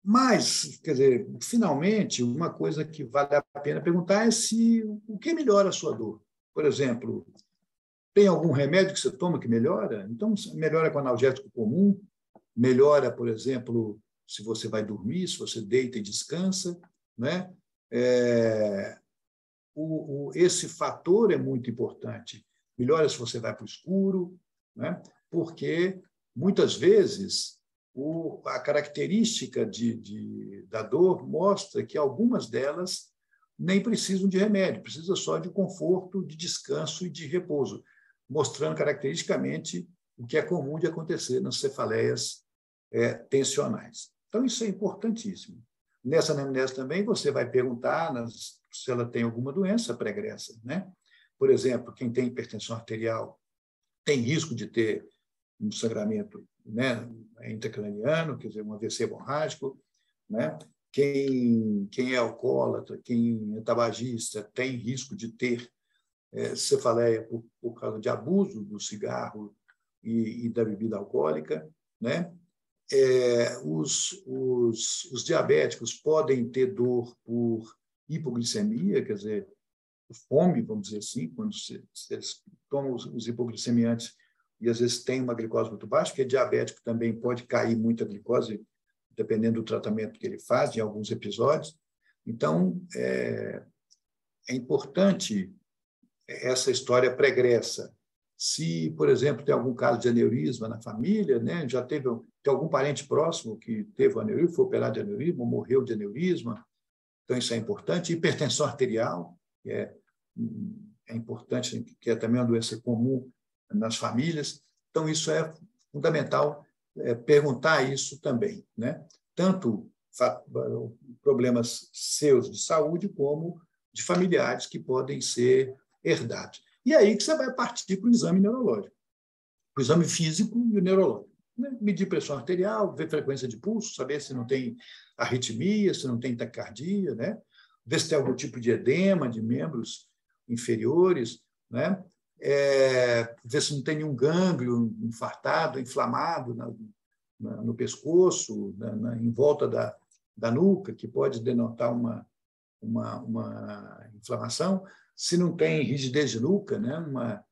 Mas, quer dizer, finalmente, uma coisa que vale a pena perguntar é o que melhora a sua dor. Por exemplo, tem algum remédio que você toma que melhora? Então, melhora com analgésico comum, melhora, por exemplo, se você vai dormir, se você deita e descansa, né? Esse fator é muito importante. Melhora se você vai para o escuro, né? Porque, muitas vezes, a característica da dor mostra que algumas delas nem precisam de remédio, precisa só de conforto, de descanso e de repouso, mostrando caracteristicamente o que é comum de acontecer nas cefaleias tensionais. Então, isso é importantíssimo. Nessa anamnese também, você vai perguntar se ela tem alguma doença pregressa, né? Por exemplo, quem tem hipertensão arterial tem risco de ter um sangramento, né, intracraniano, quer dizer, um AVC hemorrágico, né? Quem é alcoólatra, quem é tabagista, tem risco de ter cefaleia por causa de abuso do cigarro e da bebida alcoólica, né? Os diabéticos podem ter dor por hipoglicemia, quer dizer, fome, vamos dizer assim, quando eles tomam os hipoglicemiantes e às vezes tem uma glicose muito baixa, porque diabético também pode cair muito a glicose, dependendo do tratamento que ele faz, em alguns episódios. Então, é importante essa história pregressa. Se, por exemplo, tem algum caso de aneurisma na família, né? Já tem algum parente próximo que teve um aneurisma, foi operado de aneurisma, morreu de aneurisma, então isso é importante. Hipertensão arterial, que é importante, que é também uma doença comum nas famílias. Então, isso é fundamental perguntar isso também, né? Tanto problemas seus de saúde, como de familiares que podem ser herdados. E aí que você vai partir para o exame neurológico, para o exame físico e o neurológico. Né? Medir pressão arterial, ver frequência de pulso, saber se não tem arritmia, se não tem taquicardia, né? Ver se tem algum tipo de edema de membros inferiores, né? Ver se não tem nenhum gânglio infartado, inflamado no pescoço, em volta da nuca, que pode denotar uma inflamação. Se não tem rigidez de nuca, né?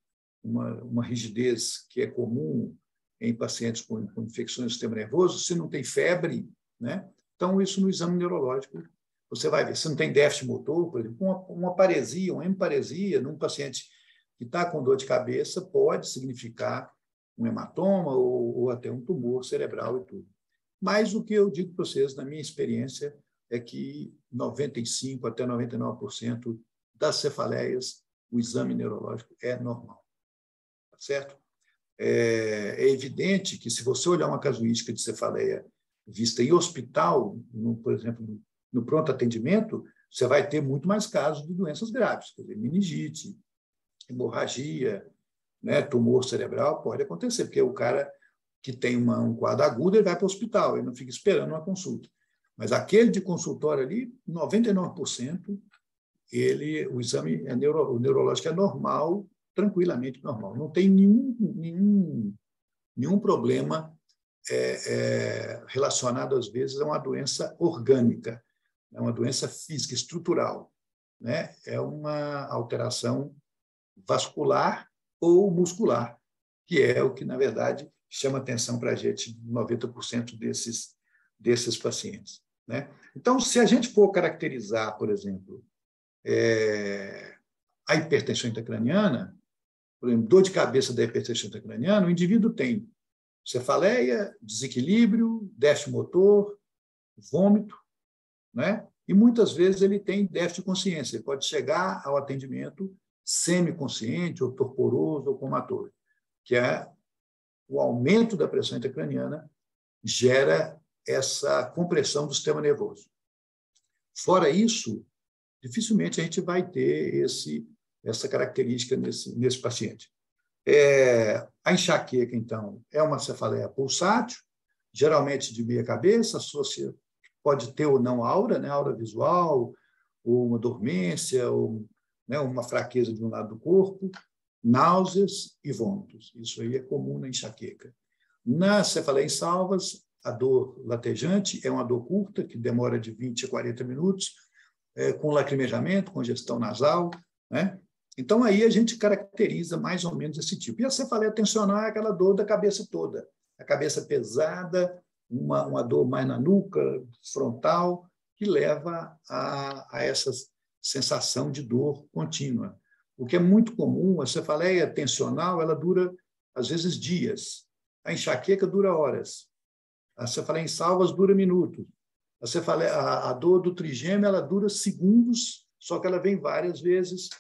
Uma rigidez que é comum em pacientes com infecções do sistema nervoso, se não tem febre, né? Então, isso no exame neurológico, você vai ver. Se não tem déficit motor, por exemplo, uma paresia, uma hemparesia, num paciente que está com dor de cabeça, pode significar um hematoma ou até um tumor cerebral e tudo. Mas o que eu digo para vocês, na minha experiência, é que 95% até 99% das cefaleias, o exame neurológico é normal. Tá certo? É evidente que, se você olhar uma casuística de cefaleia vista em hospital, por exemplo, no pronto atendimento, você vai ter muito mais casos de doenças graves, quer dizer, meningite, hemorragia, né, tumor cerebral, pode acontecer, porque o cara que tem um quadro agudo, ele vai para o hospital, ele não fica esperando uma consulta. Mas aquele de consultório ali, 99%, o exame o neurológico é normal, tranquilamente normal. Não tem nenhum problema relacionado, às vezes, a uma doença orgânica, é uma doença física, estrutural, né? É uma alteração vascular ou muscular, que é o que, na verdade, chama atenção para a gente, 90% desses pacientes, né? Então, se a gente for caracterizar, por exemplo, a hipertensão intracraniana, por exemplo, dor de cabeça da hipertensão intracraniana, o indivíduo tem cefaleia, desequilíbrio, déficit motor, vômito, né? E muitas vezes ele tem déficit de consciência, ele pode chegar ao atendimento semiconsciente, ou torporoso, ou comatose, que é o aumento da pressão intracraniana gera essa compressão do sistema nervoso. Fora isso, dificilmente a gente vai ter essa característica nesse paciente. A enxaqueca, então, é uma cefaleia pulsátil, geralmente de meia cabeça, pode ter ou não aura, né, aura visual, ou uma dormência, ou, né, uma fraqueza de um lado do corpo, náuseas e vômitos. Isso aí é comum na enxaqueca. Na cefaleia em salvas, a dor latejante é uma dor curta, que demora de 20 a 40 minutos, com lacrimejamento, congestão nasal, né? Então, aí a gente caracteriza mais ou menos esse tipo. E a cefaleia tensional é aquela dor da cabeça toda, a cabeça pesada, uma dor mais na nuca, frontal, que leva a essa sensação de dor contínua. O que é muito comum, a cefaleia tensional, ela dura, às vezes, dias. A enxaqueca dura horas. A cefaleia em salvas dura minutos. A dor do trigêmeo, ela dura segundos, só que ela vem várias vezes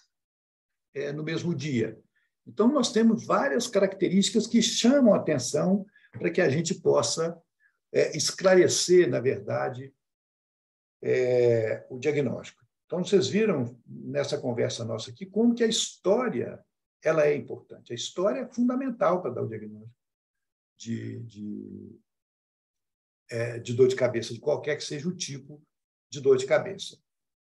no mesmo dia. Então, nós temos várias características que chamam a atenção para que a gente possa esclarecer, na verdade, o diagnóstico. Então, vocês viram nessa conversa nossa aqui como que a história ela é importante. A história é fundamental para dar o diagnóstico de dor de cabeça, de qualquer que seja o tipo de dor de cabeça.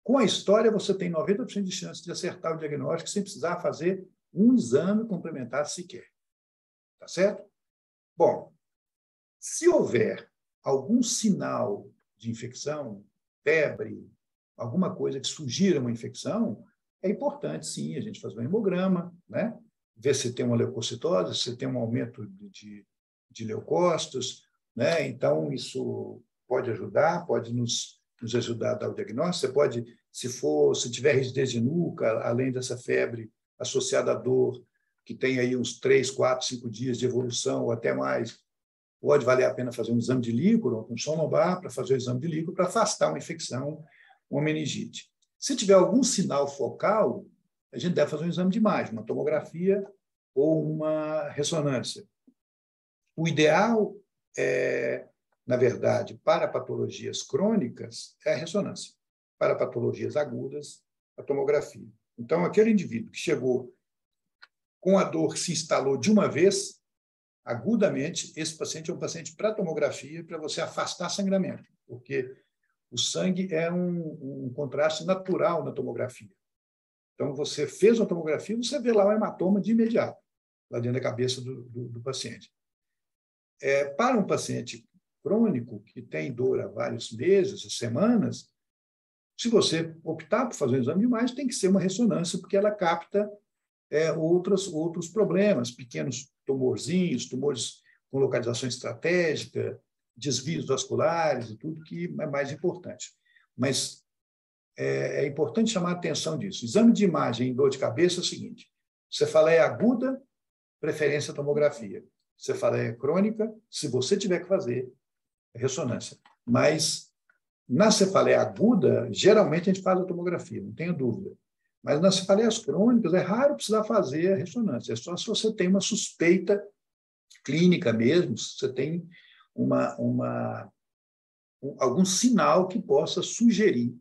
Com a história, você tem 90% de chance de acertar o diagnóstico sem precisar fazer um exame complementar sequer. Tá certo? Bom, se houver algum sinal de infecção, febre, alguma coisa que sugira uma infecção, é importante, sim, a gente fazer um hemograma, né? Ver se tem uma leucocitose, se tem um aumento de leucócitos, né? Então, isso pode ajudar, pode nos ajudar a dar o diagnóstico. Você pode, se tiver rigidez de nuca, além dessa febre associada à dor, que tem aí uns 3, 4, 5 dias de evolução ou até mais, pode valer a pena fazer um exame de líquor ou um sonobar para fazer o exame de líquor para afastar uma infecção, uma meningite. Se tiver algum sinal focal, a gente deve fazer um exame de imagem, uma tomografia ou uma ressonância. O ideal na verdade, para patologias crônicas, é a ressonância. Para patologias agudas, a tomografia. Então, aquele indivíduo que chegou com a dor que se instalou de uma vez, agudamente, esse paciente é um paciente para tomografia, para você afastar sangramento, porque o sangue é um contraste natural na tomografia. Então, você fez uma tomografia, você vê lá um hematoma de imediato, lá dentro da cabeça do paciente. Para um paciente crônico, que tem dor há vários meses, semanas, se você optar por fazer um exame de imagem, tem que ser uma ressonância, porque ela capta outros problemas, pequenos tumorzinhos, tumores com localização estratégica, desvios vasculares e tudo que é mais importante. Mas é importante chamar a atenção disso. Exame de imagem em dor de cabeça é o seguinte: cefaleia aguda, preferência tomografia. Cefaleia crônica, se você tiver que fazer, ressonância. Mas na cefaleia aguda, geralmente a gente faz a tomografia, não tenho dúvida. Mas nas cefaleias crônicas é raro precisar fazer a ressonância. É só se você tem uma suspeita clínica mesmo, se você tem algum sinal que possa sugerir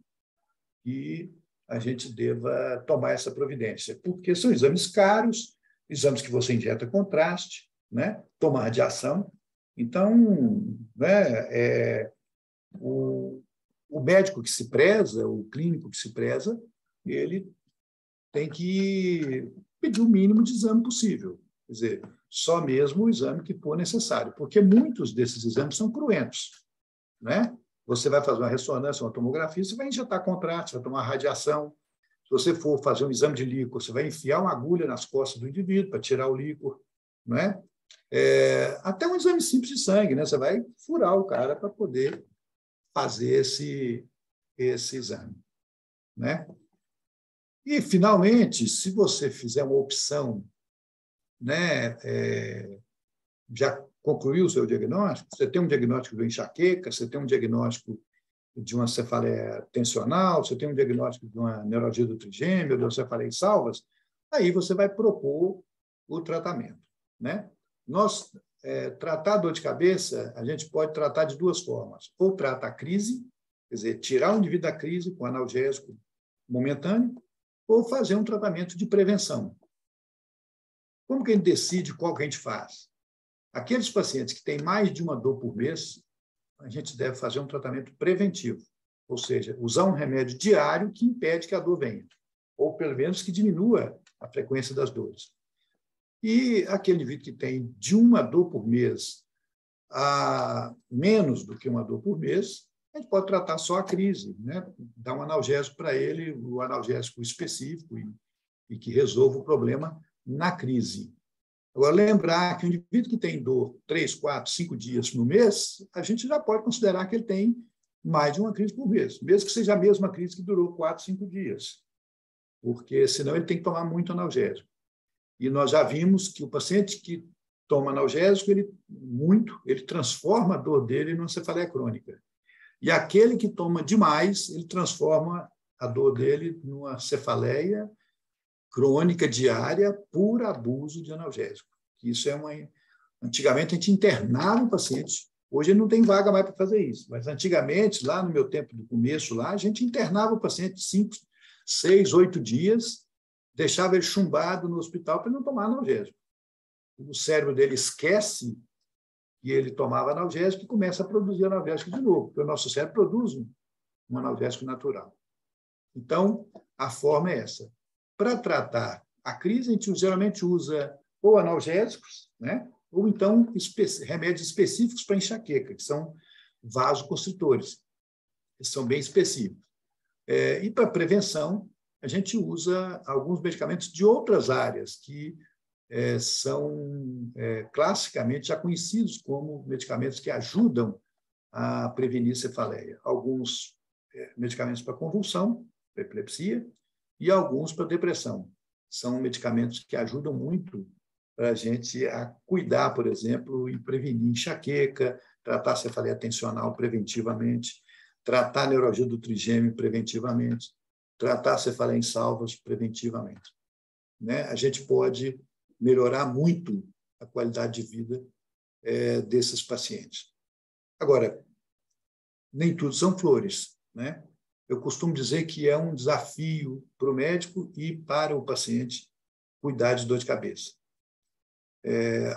que a gente deva tomar essa providência. Porque são exames caros, exames que você injeta contraste, né? Toma radiação. Então, né, o médico que se preza, o clínico que se preza, ele tem que pedir o mínimo de exame possível. Quer dizer, só mesmo o exame que for necessário, porque muitos desses exames são cruentos, né? Você vai fazer uma ressonância, uma tomografia, você vai injetar contraste, vai tomar radiação. Se você for fazer um exame de líquor, você vai enfiar uma agulha nas costas do indivíduo para tirar o líquor, né? Até um exame simples de sangue, né? Você vai furar o cara para poder fazer esse exame, né? E, finalmente, se você fizer uma opção, né, já concluiu o seu diagnóstico, você tem um diagnóstico de enxaqueca, você tem um diagnóstico de uma cefaleia tensional, você tem um diagnóstico de uma neuralgia do trigêmeo, de uma cefaleia em salvas, aí você vai propor o tratamento, né? Tratar a dor de cabeça, a gente pode tratar de duas formas. Ou trata a crise, quer dizer, tirar o indivíduo da crise com analgésico momentâneo, ou fazer um tratamento de prevenção. Como que a gente decide qual que a gente faz? Aqueles pacientes que têm mais de uma dor por mês, a gente deve fazer um tratamento preventivo, ou seja, usar um remédio diário que impede que a dor venha, ou pelo menos que diminua a frequência das dores. E aquele indivíduo que tem de uma dor por mês a menos do que uma dor por mês, a gente pode tratar só a crise, né? Dar um analgésico para ele, um analgésico específico e que resolva o problema na crise. Agora, lembrar que o indivíduo que tem dor 3, 4, 5 dias no mês, a gente já pode considerar que ele tem mais de uma crise por mês, mesmo que seja a mesma crise que durou 4, 5 dias, porque senão ele tem que tomar muito analgésico. E nós já vimos que o paciente que toma analgésico, ele transforma a dor dele numa cefaleia crônica. E aquele que toma demais, ele transforma a dor dele numa cefaleia crônica diária por abuso de analgésico. Isso antigamente a gente internava o paciente, hoje ele não tem vaga mais para fazer isso, mas antigamente, lá no meu tempo do começo, lá, a gente internava o paciente 5, 6, 8 dias, deixava ele chumbado no hospital para ele não tomar analgésico. O cérebro dele esquece que ele tomava analgésico e começa a produzir analgésico de novo, porque o nosso cérebro produz um analgésico natural. Então, a forma é essa. Para tratar a crise, a gente geralmente usa ou analgésicos, né? Ou então remédios específicos para enxaqueca, que são vasoconstritores, que são bem específicos. E para prevenção, a gente usa alguns medicamentos de outras áreas que são classicamente já conhecidos como medicamentos que ajudam a prevenir cefaleia. Alguns medicamentos para convulsão, para epilepsia, e alguns para depressão. São medicamentos que ajudam muito para a gente cuidar, por exemplo, e prevenir enxaqueca, tratar a cefaleia tensional preventivamente, tratar a neuralgia do trigêmeo preventivamente, tratar a cefaleia em salvas preventivamente. Né? A gente pode melhorar muito a qualidade de vida desses pacientes. Agora, nem tudo são flores, né? eu costumo dizer que é um desafio para o médico e para o paciente cuidar de dor de cabeça.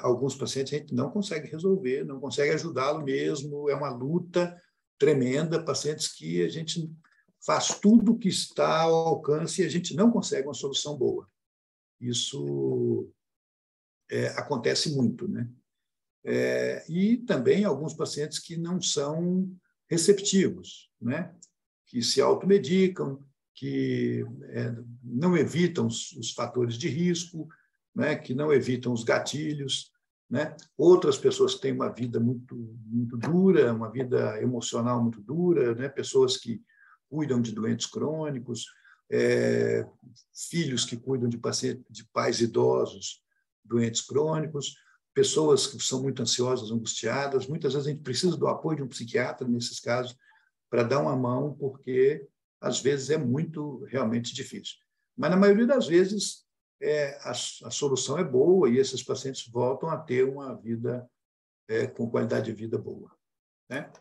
Alguns pacientes a gente não consegue resolver, não consegue ajudá-lo mesmo, é uma luta tremenda, pacientes que a gente faz tudo que está ao alcance e a gente não consegue uma solução boa. Isso acontece muito, né? E também alguns pacientes que não são receptivos, né? Que se automedicam, que não evitam os fatores de risco, né? Que não evitam os gatilhos, né? Outras pessoas que têm uma vida muito, muito dura, uma vida emocional muito dura, né? Pessoas que cuidam de doentes crônicos, filhos que cuidam de pacientes, de pais idosos, doentes crônicos, pessoas que são muito ansiosas, angustiadas. Muitas vezes a gente precisa do apoio de um psiquiatra nesses casos para dar uma mão, porque às vezes é muito realmente difícil. Mas na maioria das vezes a solução é boa e esses pacientes voltam a ter uma vida com qualidade de vida boa, né?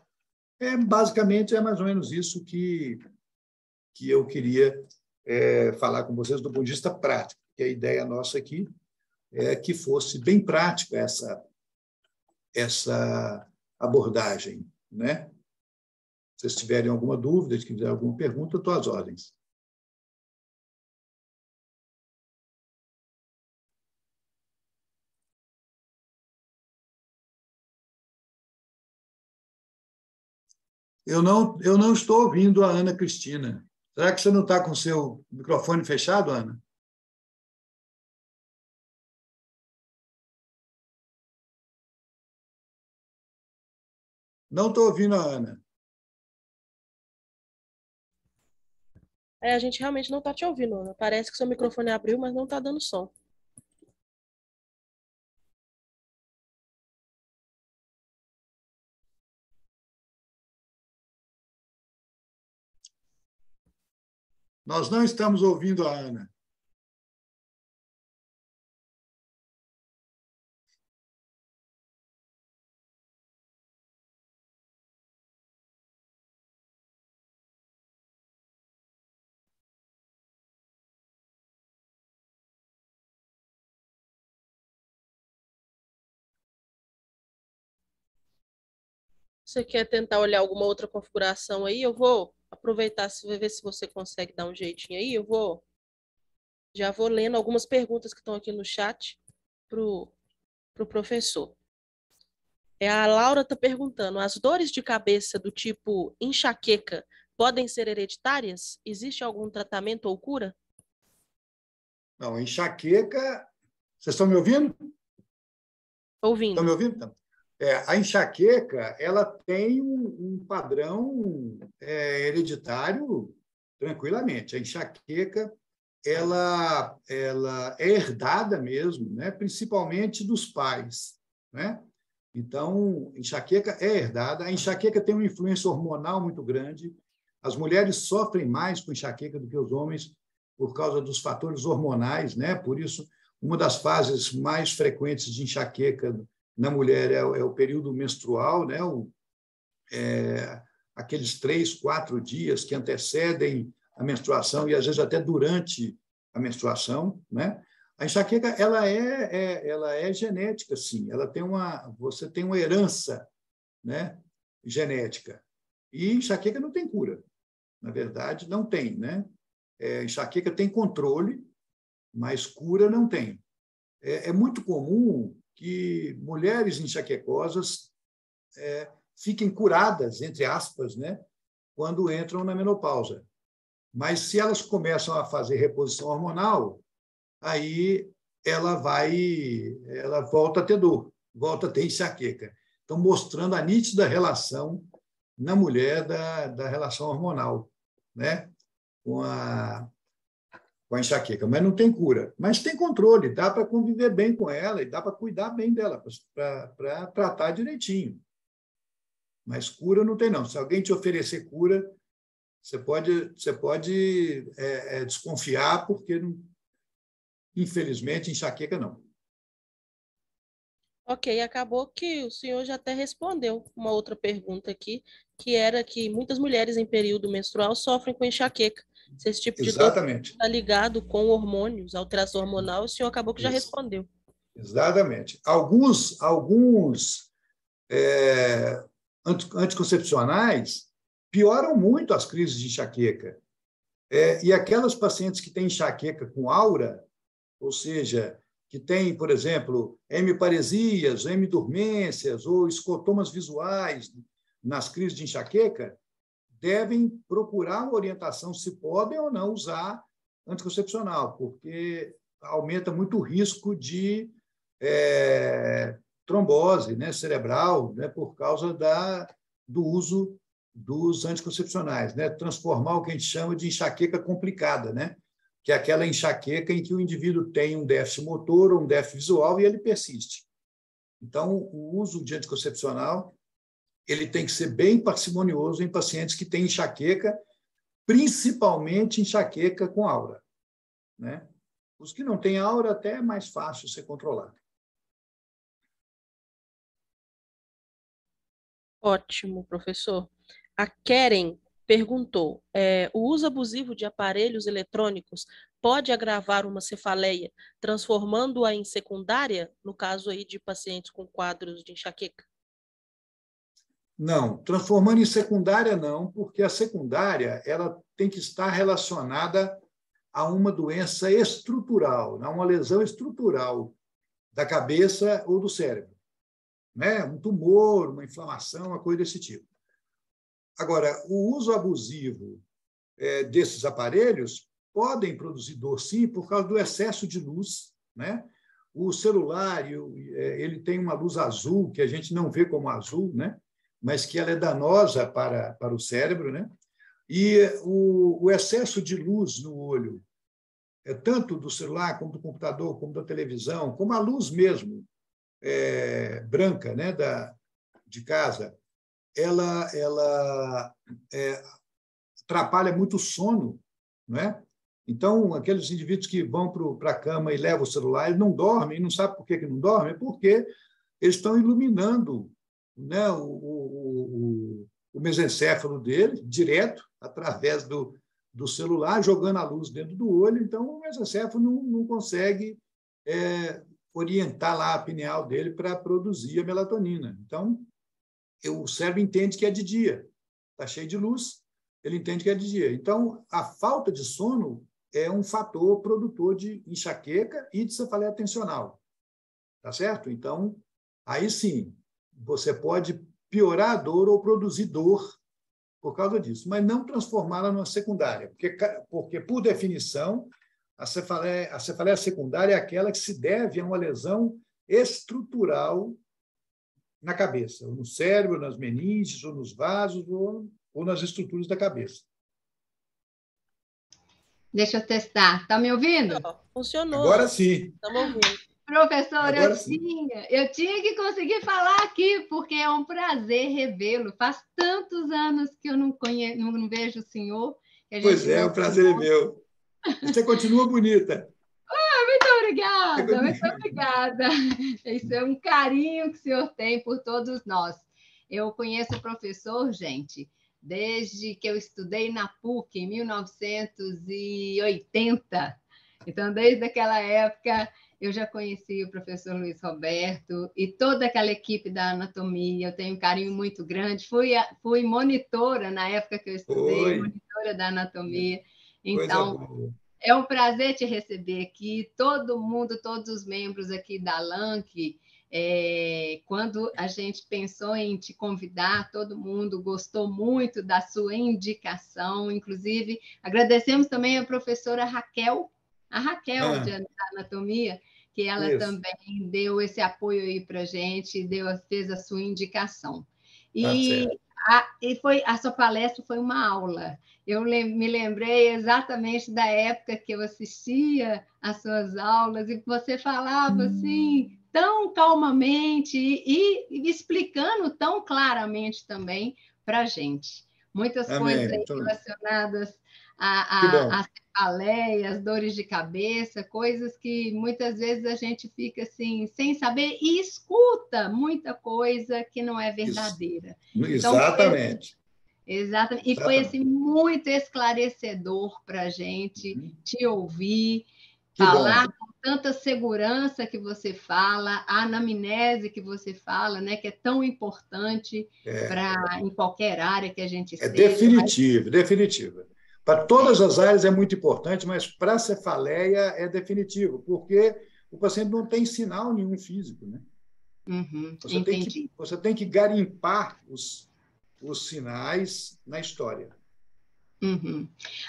Basicamente é mais ou menos isso que eu queria falar com vocês do ponto de vista prático, que a ideia nossa aqui é que fosse bem prática essa abordagem, né? Se vocês tiverem alguma dúvida, se quiserem alguma pergunta, estou às ordens. Eu não estou ouvindo a Ana Cristina. Será que você não está com o seu microfone fechado, Ana? Não estou ouvindo a Ana. A gente realmente não está te ouvindo, Ana. Parece que seu microfone abriu, mas não está dando som. Nós não estamos ouvindo a Ana. Você quer tentar olhar alguma outra configuração aí? Eu vou aproveitar, ver se você consegue dar um jeitinho aí. Já vou lendo algumas perguntas que estão aqui no chat pro professor. A Laura está perguntando: as dores de cabeça do tipo enxaqueca podem ser hereditárias? Existe algum tratamento ou cura? Não, enxaqueca. Vocês estão me ouvindo? Estão me Ouvindo. ouvindo? Então, a enxaqueca ela tem um padrão hereditário tranquilamente. A enxaqueca ela é herdada mesmo, né? Principalmente dos pais, né? Então, enxaqueca é herdada. A enxaqueca tem uma influência hormonal muito grande. As mulheres sofrem mais com enxaqueca do que os homens por causa dos fatores hormonais, né? Por isso, uma das fases mais frequentes de enxaqueca na mulher é o período menstrual, né? Aqueles 3, 4 dias que antecedem a menstruação e às vezes até durante a menstruação, né? A enxaqueca ela é genética, sim. Você tem uma herança, né? Genética. E enxaqueca não tem cura. Na verdade, não tem, né? Enxaqueca tem controle, mas cura não tem. É muito comum que mulheres enxaquecosas fiquem curadas, entre aspas, né, quando entram na menopausa. Mas se elas começam a fazer reposição hormonal, aí ela volta a ter dor, volta a ter enxaqueca. Então, mostrando a nítida relação na mulher da relação hormonal, né, com a enxaqueca. Mas não tem cura. Mas tem controle, dá para conviver bem com ela e dá para cuidar bem dela, para tratar direitinho. Mas cura não tem, não. Se alguém te oferecer cura, você pode desconfiar, porque, infelizmente, enxaqueca não. Ok, acabou que o senhor já até respondeu uma outra pergunta aqui, que era que muitas mulheres em período menstrual sofrem com enxaqueca. Se esse tipo de dor Exatamente. está ligado com hormônios, alteração hormonal, o senhor acabou que já Isso. respondeu. Exatamente. Alguns anticoncepcionais pioram muito as crises de enxaqueca. E aquelas pacientes que têm enxaqueca com aura, ou seja, que têm, por exemplo, hemiparesias, hemidormências ou escotomas visuais nas crises de enxaqueca, devem procurar uma orientação se podem ou não usar anticoncepcional, porque aumenta muito o risco de trombose, né, cerebral, né, por causa do uso dos anticoncepcionais, né, transformar o que a gente chama de enxaqueca complicada, né, que é aquela enxaqueca em que o indivíduo tem um déficit motor ou um déficit visual e ele persiste. Então, o uso de anticoncepcional ele tem que ser bem parcimonioso em pacientes que têm enxaqueca, principalmente enxaqueca com aura, né? Os que não têm aura até é mais fácil ser controlado. Ótimo, professor. A Keren perguntou: o uso abusivo de aparelhos eletrônicos pode agravar uma cefaleia, transformando-a em secundária, no caso aí de pacientes com quadros de enxaqueca? Não, transformando em secundária não, porque a secundária ela tem que estar relacionada a uma doença estrutural, a uma lesão estrutural da cabeça ou do cérebro, né? Um tumor, uma inflamação, uma coisa desse tipo. Agora, o uso abusivo desses aparelhos podem produzir dor, sim, por causa do excesso de luz, né? O celular, ele tem uma luz azul, que a gente não vê como azul, né? Mas que ela é danosa para o cérebro, né? E o excesso de luz no olho, tanto do celular, como do computador, como da televisão, como a luz mesmo, branca, né, de casa, ela atrapalha muito o sono, né? Então, aqueles indivíduos que vão para a cama e levam o celular, eles não dormem, e não sabem por que não dormem, porque eles estão iluminando, né, o mesencéfalo dele, direto, através do celular, jogando a luz dentro do olho, então o mesencéfalo não consegue orientar lá a pineal dele para produzir a melatonina. Então, o cérebro entende que é de dia, está cheio de luz, ele entende que é de dia. Então, a falta de sono é um fator produtor de enxaqueca e de cefaleia tensional, tá certo? Então, aí sim, você pode piorar a dor ou produzir dor por causa disso, mas não transformá-la numa secundária, porque por definição, a cefaleia secundária é aquela que se deve a uma lesão estrutural na cabeça, ou no cérebro, nas meninges, ou nos vasos, ou nas estruturas da cabeça. Deixa eu testar. Está me ouvindo? Funcionou. Agora sim. Estamos ouvindo. Professor, Agora eu tinha que conseguir falar aqui, porque é um prazer revê-lo. Faz tantos anos que eu não vejo o senhor. Pois é, o prazer é meu. Você continua bonita. Muito obrigada. Isso é um carinho que o senhor tem por todos nós. Eu conheço o professor, gente, desde que eu estudei na PUC, em 1980. Então, desde aquela época, eu já conheci o professor Luiz Roberto e toda aquela equipe da anatomia. Eu tenho um carinho muito grande. Fui monitora na época que eu estudei, monitora da anatomia. Então, é um prazer te receber aqui, todo mundo, todos os membros aqui da LANC. Quando a gente pensou em te convidar, todo mundo gostou muito da sua indicação. Inclusive, agradecemos também a professora Raquel, de anatomia, que ela também deu esse apoio aí para a gente, fez a sua indicação. E a sua palestra foi uma aula. Eu me lembrei exatamente da época que eu assistia às suas aulas e você falava assim, tão calmamente e explicando tão claramente também para a gente. muitas coisas Amém. aí Então, relacionadas que bom. às cefaleias, dores de cabeça, coisas que muitas vezes a gente fica assim, sem saber, e escuta muita coisa que não é Isso. verdadeira. Então, Exatamente. exatamente. E foi assim, Exatamente. muito esclarecedor para a gente te ouvir, Que falar bom. com tanta segurança que você fala, a anamnese que você fala, né, que é tão importante para em qualquer área que a gente É esteja. definitivo, definitivo. Para todas as áreas é muito importante, mas para a cefaleia é definitivo, porque o paciente não tem sinal nenhum físico, né? Entendi. Você tem que garimpar os sinais na história.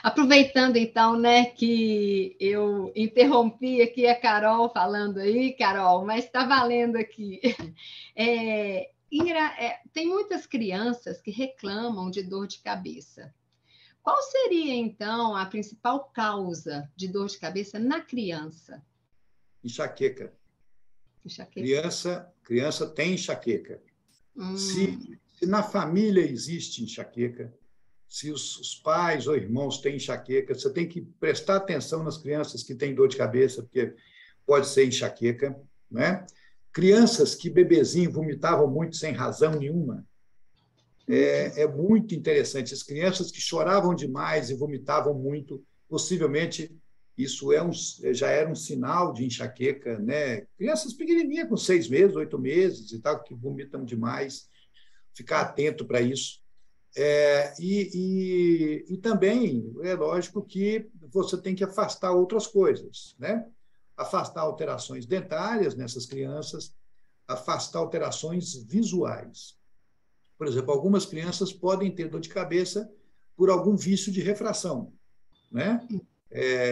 Aproveitando, então, né, que eu interrompi aqui a Carol falando aí, Carol, mas está valendo aqui. Tem muitas crianças que reclamam de dor de cabeça. Qual seria, então, a principal causa de dor de cabeça na criança? Enxaqueca. Enxaqueca. Criança tem enxaqueca. Se Hum, na família existe enxaqueca, se os pais ou irmãos têm enxaqueca, você tem que prestar atenção nas crianças que têm dor de cabeça, porque pode ser enxaqueca, né? Crianças que bebezinho vomitavam muito sem razão nenhuma, é muito interessante. As crianças que choravam demais e vomitavam muito, possivelmente isso já era um sinal de enxaqueca, né? Crianças pequenininhas, com 6 meses, 8 meses e tal, que vomitam demais, ficar atento para isso. E também é lógico que você tem que afastar outras coisas, né? Afastar alterações dentárias nessas crianças, afastar alterações visuais. Por exemplo, algumas crianças podem ter dor de cabeça por algum vício de refração, né?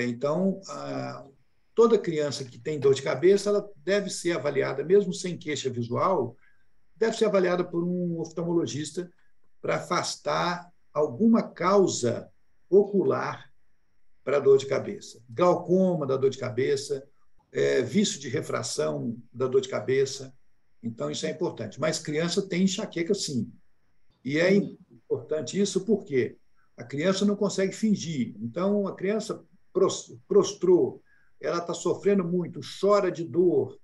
Então, toda criança que tem dor de cabeça, ela deve ser avaliada, mesmo sem queixa visual, deve ser avaliada por um oftalmologista para afastar alguma causa ocular para a dor de cabeça. Glaucoma da dor de cabeça, vício de refração da dor de cabeça. Então, isso é importante. Mas criança tem enxaqueca, sim. E é importante isso porque a criança não consegue fingir. Então, a criança prostrou, ela está sofrendo muito, chora de dor,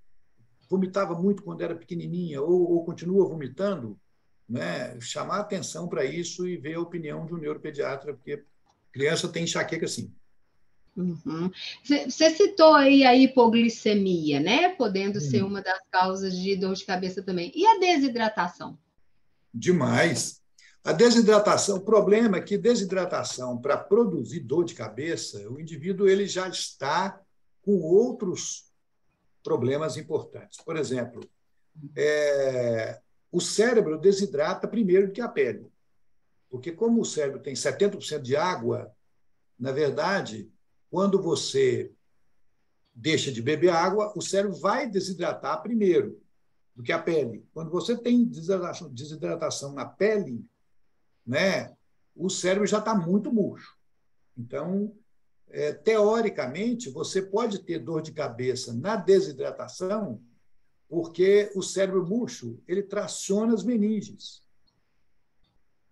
vomitava muito quando era pequenininha ou continua vomitando, né? Chamar atenção para isso e ver a opinião de um neuropediatra, porque criança tem enxaqueca, sim. Você citou aí a hipoglicemia, né? Podendo ser uma das causas de dor de cabeça também. E a desidratação? Demais. A desidratação, o problema é que desidratação, para produzir dor de cabeça, o indivíduo ele já está com outros problemas importantes. Por exemplo, o cérebro desidrata primeiro que a pele. Porque como o cérebro tem 70% de água, na verdade, quando você deixa de beber água, o cérebro vai desidratar primeiro do que a pele. Quando você tem desidratação na pele, né, o cérebro já está muito murcho. Então, teoricamente, você pode ter dor de cabeça na desidratação, porque o cérebro murcho ele traciona as meninges.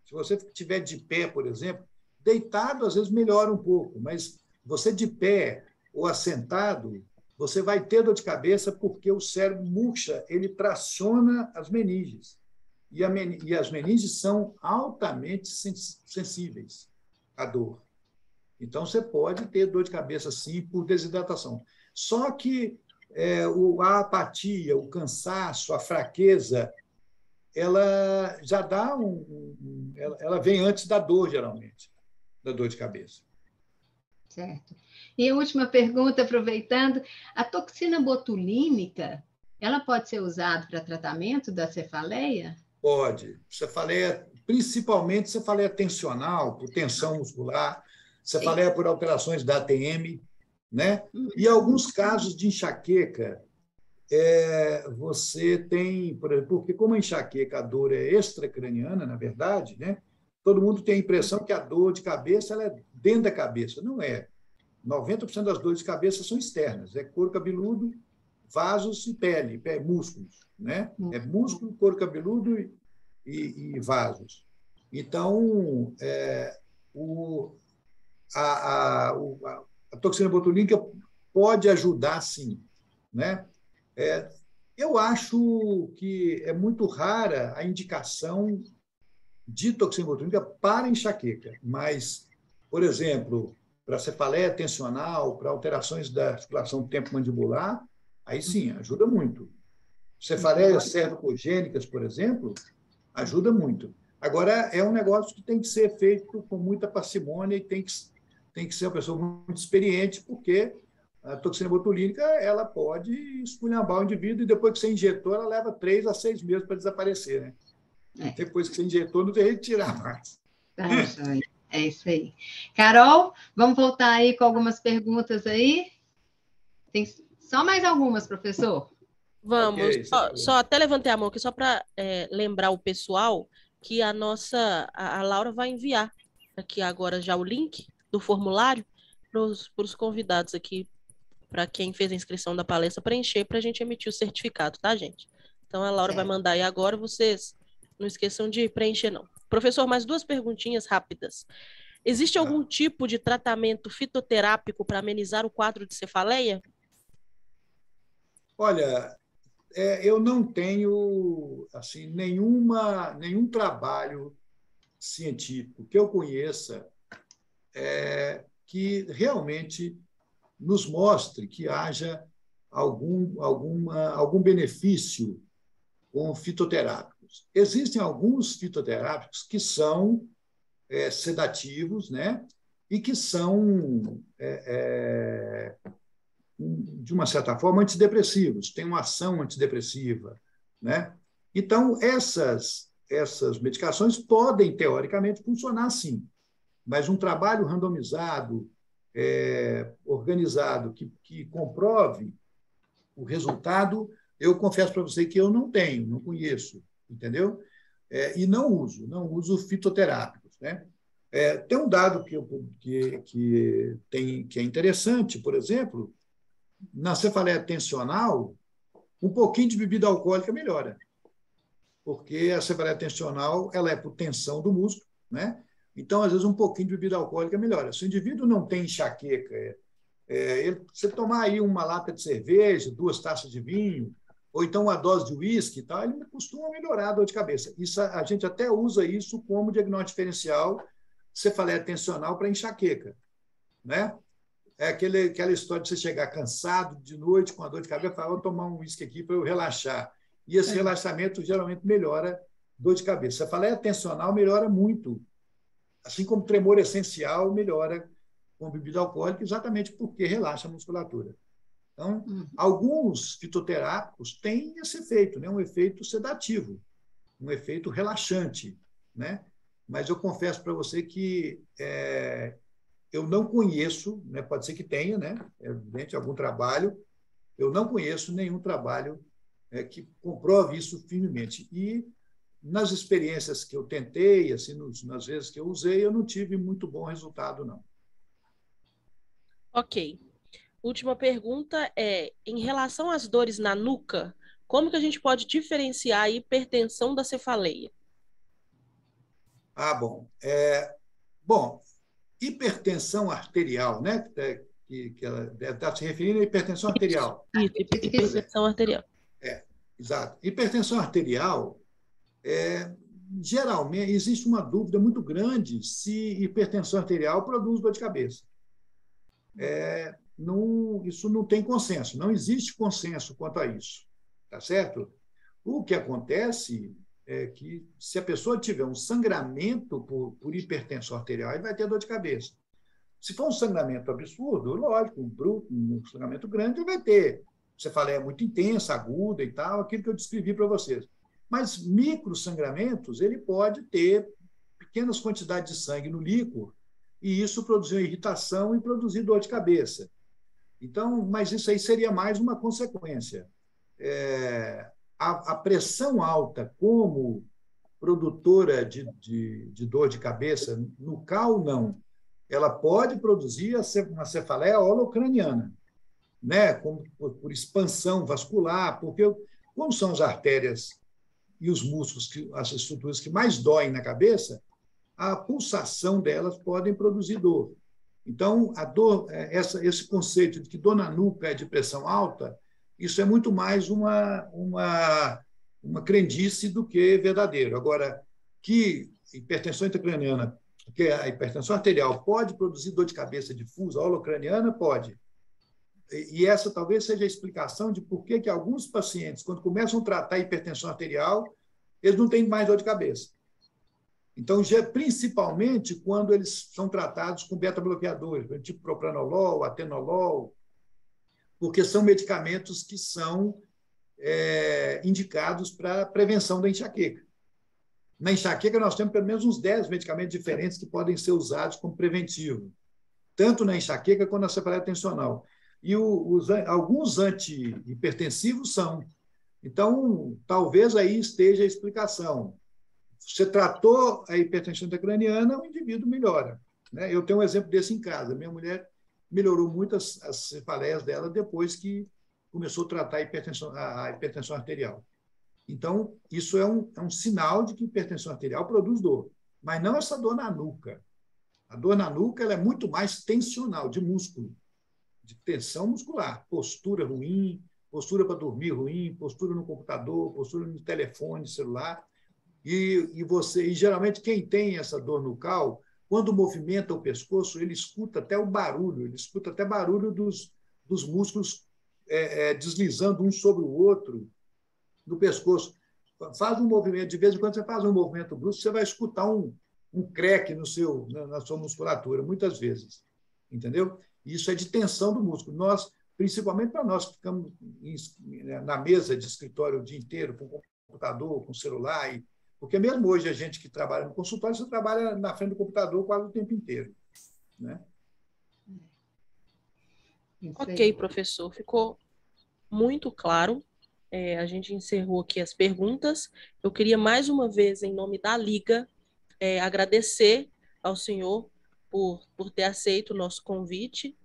Se você estiver de pé, por exemplo, deitado às vezes melhora um pouco, mas você de pé ou assentado, você vai ter dor de cabeça porque o cérebro murcha, ele traciona as meninges. E as meninges são altamente sensíveis à dor. Então, você pode ter dor de cabeça, sim, por desidratação. Só que a apatia, o cansaço, a fraqueza, ela já dá ela vem antes da dor, geralmente, da dor de cabeça. Certo. E a última pergunta, aproveitando, a toxina botulínica, ela pode ser usada para tratamento da cefaleia? Pode. Cefaleia, principalmente cefaleia tensional, por tensão muscular, cefaleia por alterações da ATM, né? E alguns casos de enxaqueca, você tem, por exemplo, porque como a enxaqueca, a dor é extracraniana, na verdade, né? Todo mundo tem a impressão que a dor de cabeça ela é dentro da cabeça. Não é. 90% das dores de cabeça são externas. É couro cabeludo, vasos e pele, músculos, né? É músculo, couro cabeludo e vasos. Então, a toxina botulínica pode ajudar, sim, né? Eu acho que é muito rara a indicação de toxina botulínica para enxaqueca, mas, por exemplo, para cefaleia tensional, para alterações da articulação temporomandibular, aí sim, ajuda muito. Cefaleias cervicogênicas, por exemplo, ajuda muito. Agora, é um negócio que tem que ser feito com muita parcimônia e tem que ser uma pessoa muito experiente, porque a toxina botulínica ela pode esculhambar o indivíduo e depois que você injetou, ela leva 3 a 6 meses para desaparecer, né? Depois que você injetou, não tem jeito de tirar mais. Tá, joia. É isso aí. Carol, vamos voltar aí com algumas perguntas aí? Tem só mais algumas, professor? Vamos. Okay, só até levantei a mão aqui, só para lembrar o pessoal que a Laura vai enviar aqui agora já o link do formulário para os convidados aqui, para quem fez a inscrição da palestra preencher, para a gente emitir o certificado, tá, gente? Então a Laura vai mandar aí agora, vocês não esqueçam de preencher, não. Professor, mais 2 perguntinhas rápidas. Existe algum tipo de tratamento fitoterápico para amenizar o quadro de cefaleia? Olha, eu não tenho assim nenhum trabalho científico que eu conheça que realmente nos mostre que haja algum benefício com fitoterápicos. Existem alguns fitoterápicos que são sedativos, né? E que são, de uma certa forma, antidepressivos, têm uma ação antidepressiva, né? Então, essas medicações podem, teoricamente, funcionar sim, mas um trabalho randomizado, organizado, que comprove o resultado, eu confesso para você que eu não tenho, não conheço, entendeu? E não uso fitoterápicos, né? Tem um dado que é interessante, por exemplo, na cefaleia tensional, um pouquinho de bebida alcoólica melhora, porque a cefaleia tensional ela é por tensão do músculo, né? Então, às vezes, um pouquinho de bebida alcoólica melhora. Se o indivíduo não tem enxaqueca, você tomar aí uma lata de cerveja, 2 taças de vinho, ou então uma dose de uísque e tal, ele costuma melhorar a dor de cabeça. Isso, a gente até usa isso como diagnóstico diferencial cefaleia tensional para enxaqueca, né? É aquela história de você chegar cansado de noite, com a dor de cabeça, e falar, vou tomar um uísque aqui para eu relaxar. E esse relaxamento geralmente melhora dor de cabeça. Cefaleia tensional melhora muito, assim como tremor essencial melhora com bebida alcoólica, exatamente porque relaxa a musculatura. Então, alguns fitoterápicos têm esse efeito, né? Um efeito sedativo, um efeito relaxante, né? Mas eu confesso para você que eu não conheço, né? Pode ser que tenha, né? Evidente, algum trabalho, eu não conheço nenhum trabalho que comprove isso firmemente. E nas experiências que eu tentei, assim, nas vezes que eu usei, eu não tive muito bom resultado, não. Ok. Última pergunta em relação às dores na nuca, como que a gente pode diferenciar a hipertensão da cefaleia? Bom, hipertensão arterial, né? Que ela deve estar se referindo à hipertensão arterial. Isso, hipertensão arterial. Exato. Hipertensão arterial, geralmente, existe uma dúvida muito grande se hipertensão arterial produz dor de cabeça. Isso não tem consenso, não existe consenso quanto a isso, tá certo? O que acontece é que, se a pessoa tiver um sangramento por hipertensão arterial, ele vai ter dor de cabeça. Se for um sangramento absurdo, lógico, um sangramento grande, ele vai ter. Você fala, é muito intensa, aguda e tal, aquilo que eu descrevi para vocês. Mas microsangramentos, ele pode ter pequenas quantidades de sangue no líquor, e isso produzir irritação e produzir dor de cabeça. Então, mas isso aí seria mais uma consequência. A pressão alta como produtora de dor de cabeça nucal, não. Ela pode produzir uma cefaleia holocraniana, né? por expansão vascular, porque como são as artérias e os músculos, as estruturas que mais doem na cabeça, a pulsação delas podem produzir dor. Então, a dor, esse conceito de que dor na nuca é de pressão alta, isso é muito mais uma crendice do que verdadeiro. Agora, que hipertensão intracraniana, que a hipertensão arterial pode produzir dor de cabeça difusa, holocraniana, pode. E essa talvez seja a explicação de por que alguns pacientes, quando começam a tratar a hipertensão arterial, eles não têm mais dor de cabeça. Então, principalmente quando eles são tratados com beta-bloqueadores, tipo propranolol, atenolol, porque são medicamentos que são indicados para prevenção da enxaqueca. Na enxaqueca, nós temos pelo menos uns 10 medicamentos diferentes que podem ser usados como preventivo, tanto na enxaqueca quanto na cefaleia tensional. E alguns antihipertensivos são. Então, talvez aí esteja a explicação. Você tratou a hipertensão intracraniana, o indivíduo melhora. Né? Eu tenho um exemplo desse em casa. Minha mulher melhorou muito as cefaleias dela depois que começou a tratar a hipertensão arterial. Então, isso é um sinal de que a hipertensão arterial produz dor, mas não essa dor na nuca. A dor na nuca ela é muito mais tensional, de músculo, de tensão muscular, postura ruim, postura para dormir ruim, postura no computador, postura no telefone celular. E geralmente, quem tem essa dor nucal, quando movimenta o pescoço, ele escuta até o barulho, dos músculos deslizando um sobre o outro no pescoço. Faz um movimento, de vez em quando você faz um movimento brusco, você vai escutar um creque na sua musculatura, muitas vezes. Entendeu? Isso é de tensão do músculo. Principalmente para nós que ficamos na mesa de escritório o dia inteiro, com computador, com celular, porque mesmo hoje a gente que trabalha no consultório, você trabalha na frente do computador quase o tempo inteiro. Né? Ok, professor, ficou muito claro. A gente encerrou aqui as perguntas. Eu queria mais uma vez, em nome da Liga, agradecer ao senhor por ter aceito o nosso convite.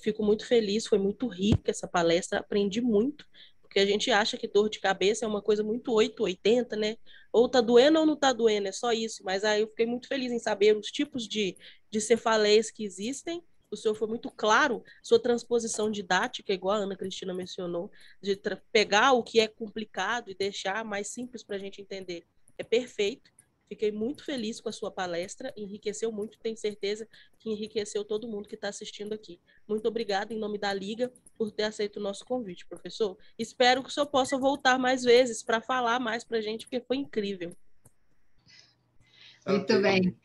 Fico muito feliz, foi muito rica essa palestra, aprendi muito, porque a gente acha que dor de cabeça é uma coisa muito 880, né? Ou tá doendo ou não tá doendo, é só isso. Mas aí eu fiquei muito feliz em saber os tipos de cefaleias que existem. O senhor foi muito claro, sua transposição didática, igual a Ana Cristina mencionou, de pegar o que é complicado e deixar mais simples para a gente entender. É perfeito. Fiquei muito feliz com a sua palestra, enriqueceu muito, tenho certeza que enriqueceu todo mundo que está assistindo aqui. Muito obrigada, em nome da Liga, por ter aceito o nosso convite, professor. Espero que o senhor possa voltar mais vezes para falar mais para a gente, porque foi incrível. Muito bem.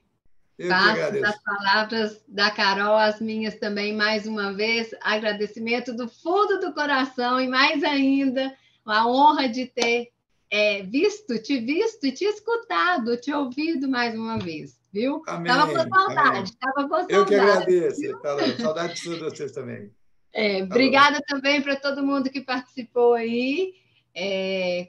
Faço das palavras da Carol as minhas também, mais uma vez, agradecimento do fundo do coração e mais ainda a honra de ter te visto e te escutado, te ouvido mais uma vez, viu? Estava com saudade, estava com saudade. Eu que agradeço, saudade de vocês também. Obrigada também para todo mundo que participou aí.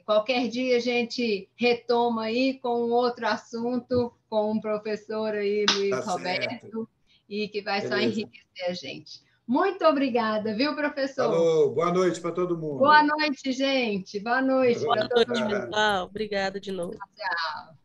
Qualquer dia a gente retoma aí com um outro assunto, com um professor aí, Luiz Roberto, e que vai só enriquecer a gente. Muito obrigada, viu, professor? Falou, boa noite para todo mundo. Boa noite, gente. Boa noite para todo mundo. Pessoal. Obrigada de novo. Tchau.